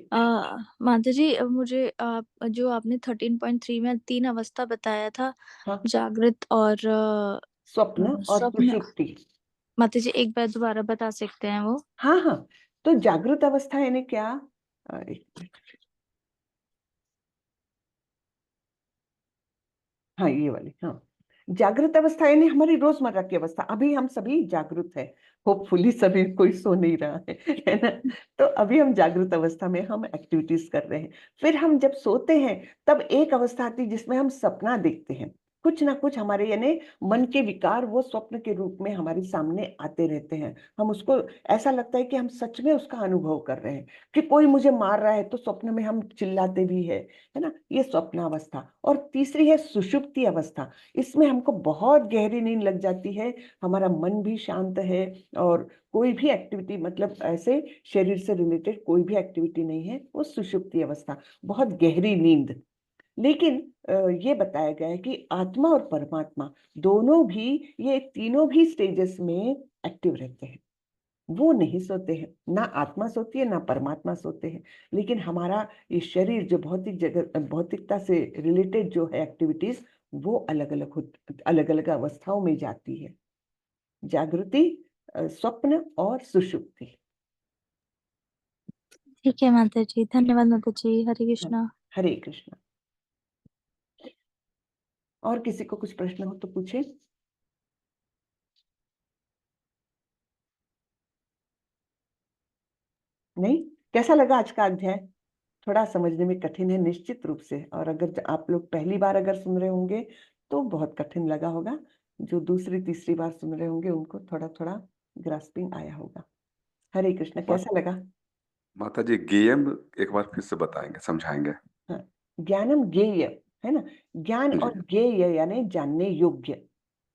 माता जी, मुझे जो आपने 13.3 में 3 अवस्था बताया था, हाँ, जागृत और स्वप्न और स्वप्न, सुषुप्ति। माता जी एक बार दोबारा बता सकते हैं वो? हाँ हाँ, तो जागृत अवस्था यानी क्या? एक मिनट। हाँ, ये वाली, हाँ। जागृत अवस्था यानी हमारी रोजमर्रा की अवस्था। अभी हम सभी जागृत है, होपफुली सभी, कोई सो नहीं रहा है ना। तो अभी हम जागृत अवस्था में हम एक्टिविटीज कर रहे हैं। फिर हम जब सोते हैं, तब एक अवस्था आती है जिसमें हम सपना देखते हैं। कुछ ना कुछ हमारे यानी मन के विकार वो स्वप्न के रूप में हमारे सामने आते रहते हैं। हम उसको, ऐसा लगता है कि हम सच में उसका अनुभव कर रहे हैं, कि कोई मुझे मार रहा है तो स्वप्न में हम चिल्लाते भी है ना। ये स्वप्नावस्था। और तीसरी है सुषुप्ति अवस्था। इसमें हमको बहुत गहरी नींद लग जाती है, हमारा मन भी शांत है, और कोई भी एक्टिविटी, मतलब ऐसे शरीर से रिलेटेड कोई भी एक्टिविटी नहीं है, वो सुषुप्ति अवस्था, बहुत गहरी नींद। लेकिन ये बताया गया है कि आत्मा और परमात्मा दोनों भी, ये तीनों भी स्टेजेस में एक्टिव रहते हैं। वो नहीं सोते हैं, ना आत्मा सोती है ना परमात्मा सोते हैं। लेकिन हमारा ये शरीर जो भौतिक जगत, भौतिकता से रिलेटेड जो है एक्टिविटीज, वो अलग अलग अवस्थाओं में जाती है। जागृति, स्वप्न और सुषुप्ति। ठीक है माता जी, धन्यवाद माता जी। हरे कृष्णा। हरे कृष्णा। और किसी को कुछ प्रश्न हो तो पूछे। नहीं? कैसा लगा आज का अध्याय? थोड़ा समझने में कठिन है निश्चित रूप से, और अगर आप लोग पहली बार अगर सुन रहे होंगे तो बहुत कठिन लगा होगा। जो दूसरी तीसरी बार सुन रहे होंगे उनको थोड़ा थोड़ा ग्रास्पिंग आया होगा। हरे कृष्ण। कैसा लगा? माता जी, गेयम एक बार फिर से बताएंगे, समझाएंगे। हाँ, ज्ञानम ज्ञेय, है ना। ज्ञान जी। और ज्ञेय यानी जानने योग्य।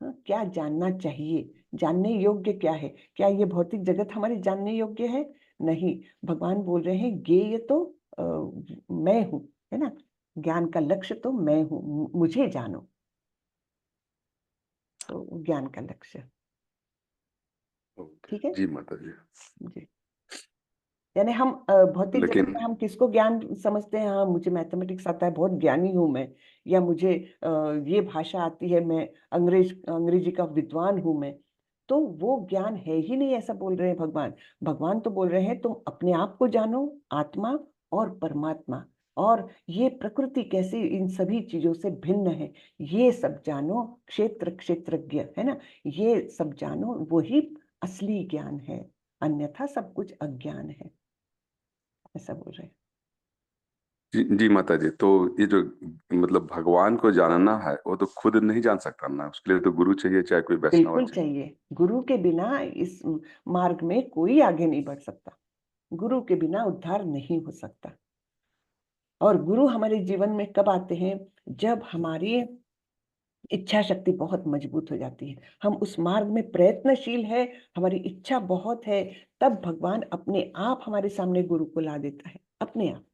हाँ, क्या जानना चाहिए, जानने योग्य क्या है? क्या ये भौतिक जगत हमारे जानने योग्य है? नहीं। भगवान बोल रहे हैं ज्ञेय तो मैं हूँ, है ना। ज्ञान का लक्ष्य तो मैं हूँ, मुझे जानो, तो ज्ञान का लक्ष्य। ओके ठीक है जी माता जी। जी। यानी हम भौतिक जगत लेकिन में हम किसको ज्ञान समझते हैं? हाँ, मुझे मैथमेटिक्स आता है, बहुत ज्ञानी हूं मैं, या मुझे ये भाषा आती है, मैं अंग्रेजी का विद्वान हूं मैं। तो वो ज्ञान है ही नहीं, ऐसा बोल रहे हैं भगवान। भगवान तो बोल रहे हैं तुम अपने आप को जानो, आत्मा और परमात्मा, और ये प्रकृति कैसी इन सभी चीजों से भिन्न है, ये सब जानो। क्षेत्र क्षेत्रज्ञ है ना, ये सब जानो, वही असली ज्ञान है, अन्यथा सब कुछ अज्ञान है, ऐसा बोल रहे हैं। जी जी माता जी, तो ये जो मतलब भगवान को जानना है वो तो खुद नहीं जान सकता ना, उसके लिए तो गुरु चाहिए, चाहे कोई वैष्णव बिल्कुल चाहिए। चाहिए, गुरु के बिना इस मार्ग में कोई आगे नहीं बढ़ सकता, गुरु के बिना उद्धार नहीं हो सकता। और गुरु हमारे जीवन में कब आते हैं? जब हमारी इच्छा शक्ति बहुत मजबूत हो जाती है, हम उस मार्ग में प्रयत्नशील है, हमारी इच्छा बहुत है, तब भगवान अपने आप हमारे सामने गुरु को ला देता है, अपने आप।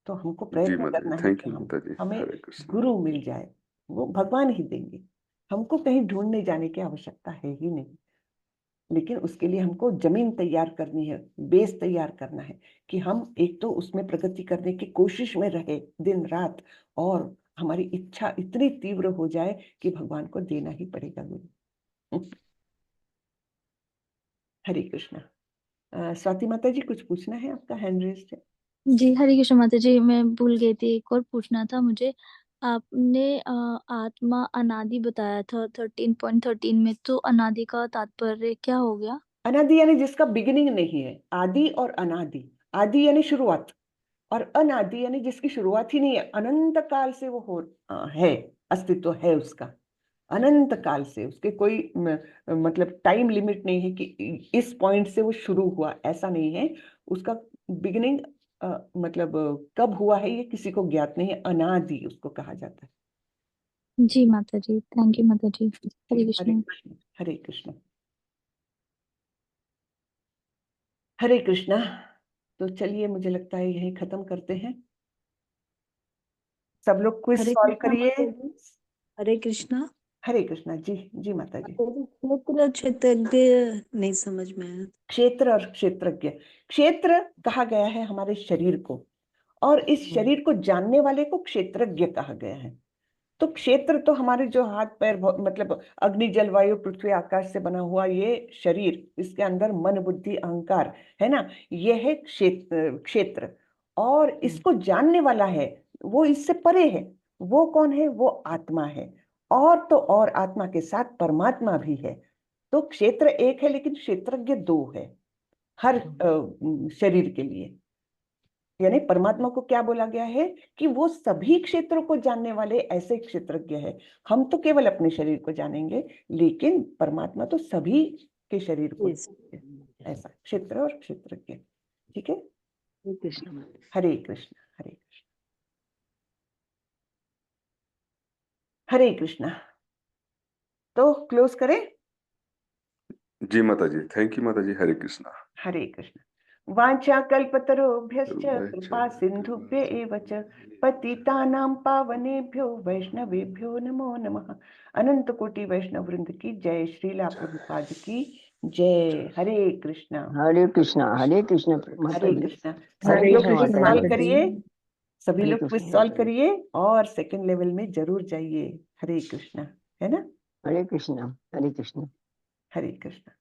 तो हमको जी प्रयत्न माता जी, करना है थैंक कि यू माता जी, हमें हरे कृष्ण। गुरु मिल जाए, वो भगवान ही देंगे, हमको कहीं ढूंढने जाने की आवश्यकता है ही नहीं। लेकिन उसके लिए हमको जमीन तैयार करनी है, बेस तैयार करना है कि हम एक तो उसमें प्रगति करने की कोशिश में रहे दिन रात, और हमारी इच्छा इतनी तीव्र हो जाए कि भगवान को देना ही पड़ेगा गुरु। हरे कृष्णा। स्वाति माता जी, कुछ पूछना है? आपका हैंड रेज्ड है। जी हरे कृष्ण माता जी, मैं भूल गई थी, एक और पूछना था मुझे। आपने आत्मा अनादि बताया था 13.13 में, तो अनादि का तात्पर्य क्या हो गया? अनादि यानी जिसका बिगिनिंग नहीं है, आदि और अनादि। आदि यानी शुरुआत, और अनादि यानी जिसकी शुरुआत ही नहीं है, अनंत काल से वो है, अस्तित्व है उसका, अनंत काल से, उसके कोई मतलब टाइम लिमिट नहीं है कि इस पॉइंट से वो शुरू हुआ, ऐसा नहीं है। उसका बिगिनिंग मतलब कब हुआ है ये किसी को ज्ञात नहीं है, अनादि उसको कहा जाता है। जी माता जी, थैंक यू माता जी, हरे हरे कृष्ण। कृष्ण, हरे कृष्ण, हरे कृष्णा। तो चलिए, मुझे लगता है यही खत्म करते हैं। सब लोग क्विज हरे सॉल्व कृष्णा करिए। माता जी। हरे कृष्णा। हरे कृष्णा जी। जी माता जी। क्षेत्र क्षेत्रज्ञ नहीं समझ में आया। क्षेत्र और क्षेत्रज्ञ, क्षेत्र कहा गया है हमारे शरीर को, और इस शरीर को जानने वाले को क्षेत्रज्ञ कहा गया है। तो क्षेत्र तो हमारे जो हाथ पैर मतलब अग्नि जल वायु पृथ्वी आकाश से बना हुआ ये शरीर, इसके अंदर मन बुद्धि अहंकार है ना, ये है क्षेत्र। और इसको जानने वाला है, वो इससे परे है, वो कौन है? वो आत्मा है। और तो और आत्मा के साथ परमात्मा भी है। तो क्षेत्र एक है, लेकिन क्षेत्रज्ञ दो है हर शरीर के लिए। यानी परमात्मा को क्या बोला गया है कि वो सभी क्षेत्रों को जानने वाले ऐसे क्षेत्रज्ञ है। हम तो केवल अपने शरीर को जानेंगे, लेकिन परमात्मा तो सभी के शरीर को जानेंगे। ऐसा क्षेत्र और क्षेत्रज्ञ। ठीक है। हरे कृष्णा माता। हरे कृष्ण, हरे कृष्ण, हरे कृष्णा। तो क्लोज करें। जी माता जी, थैंक यू माता जी, हरे कृष्णा। हरे कृष्ण। वाञ्छा कल्पतरुभ्यश्च कृपा सिन्धुभ्य एव च पतितानां पावनेभ्यो वैष्णवेभ्यो नमो नमः। अनंत कोटि वैष्णव वृंद की जय, श्रीला प्रभुपाद की जय। हरे कृष्णा, हरे कृष्णा माता हरे जी। कृष्णा। हरे सभी लोग कृष्णा क्विज माता सॉल्व जी। करिए, सभी हरे लोग कृष्ण क्विज सॉल्व करिए, और सेकंड लेवल में जरूर जाइए। हरे कृष्णा, है ना? हरे कृष्णा हरे कृष्णा। हरे कृष्णा।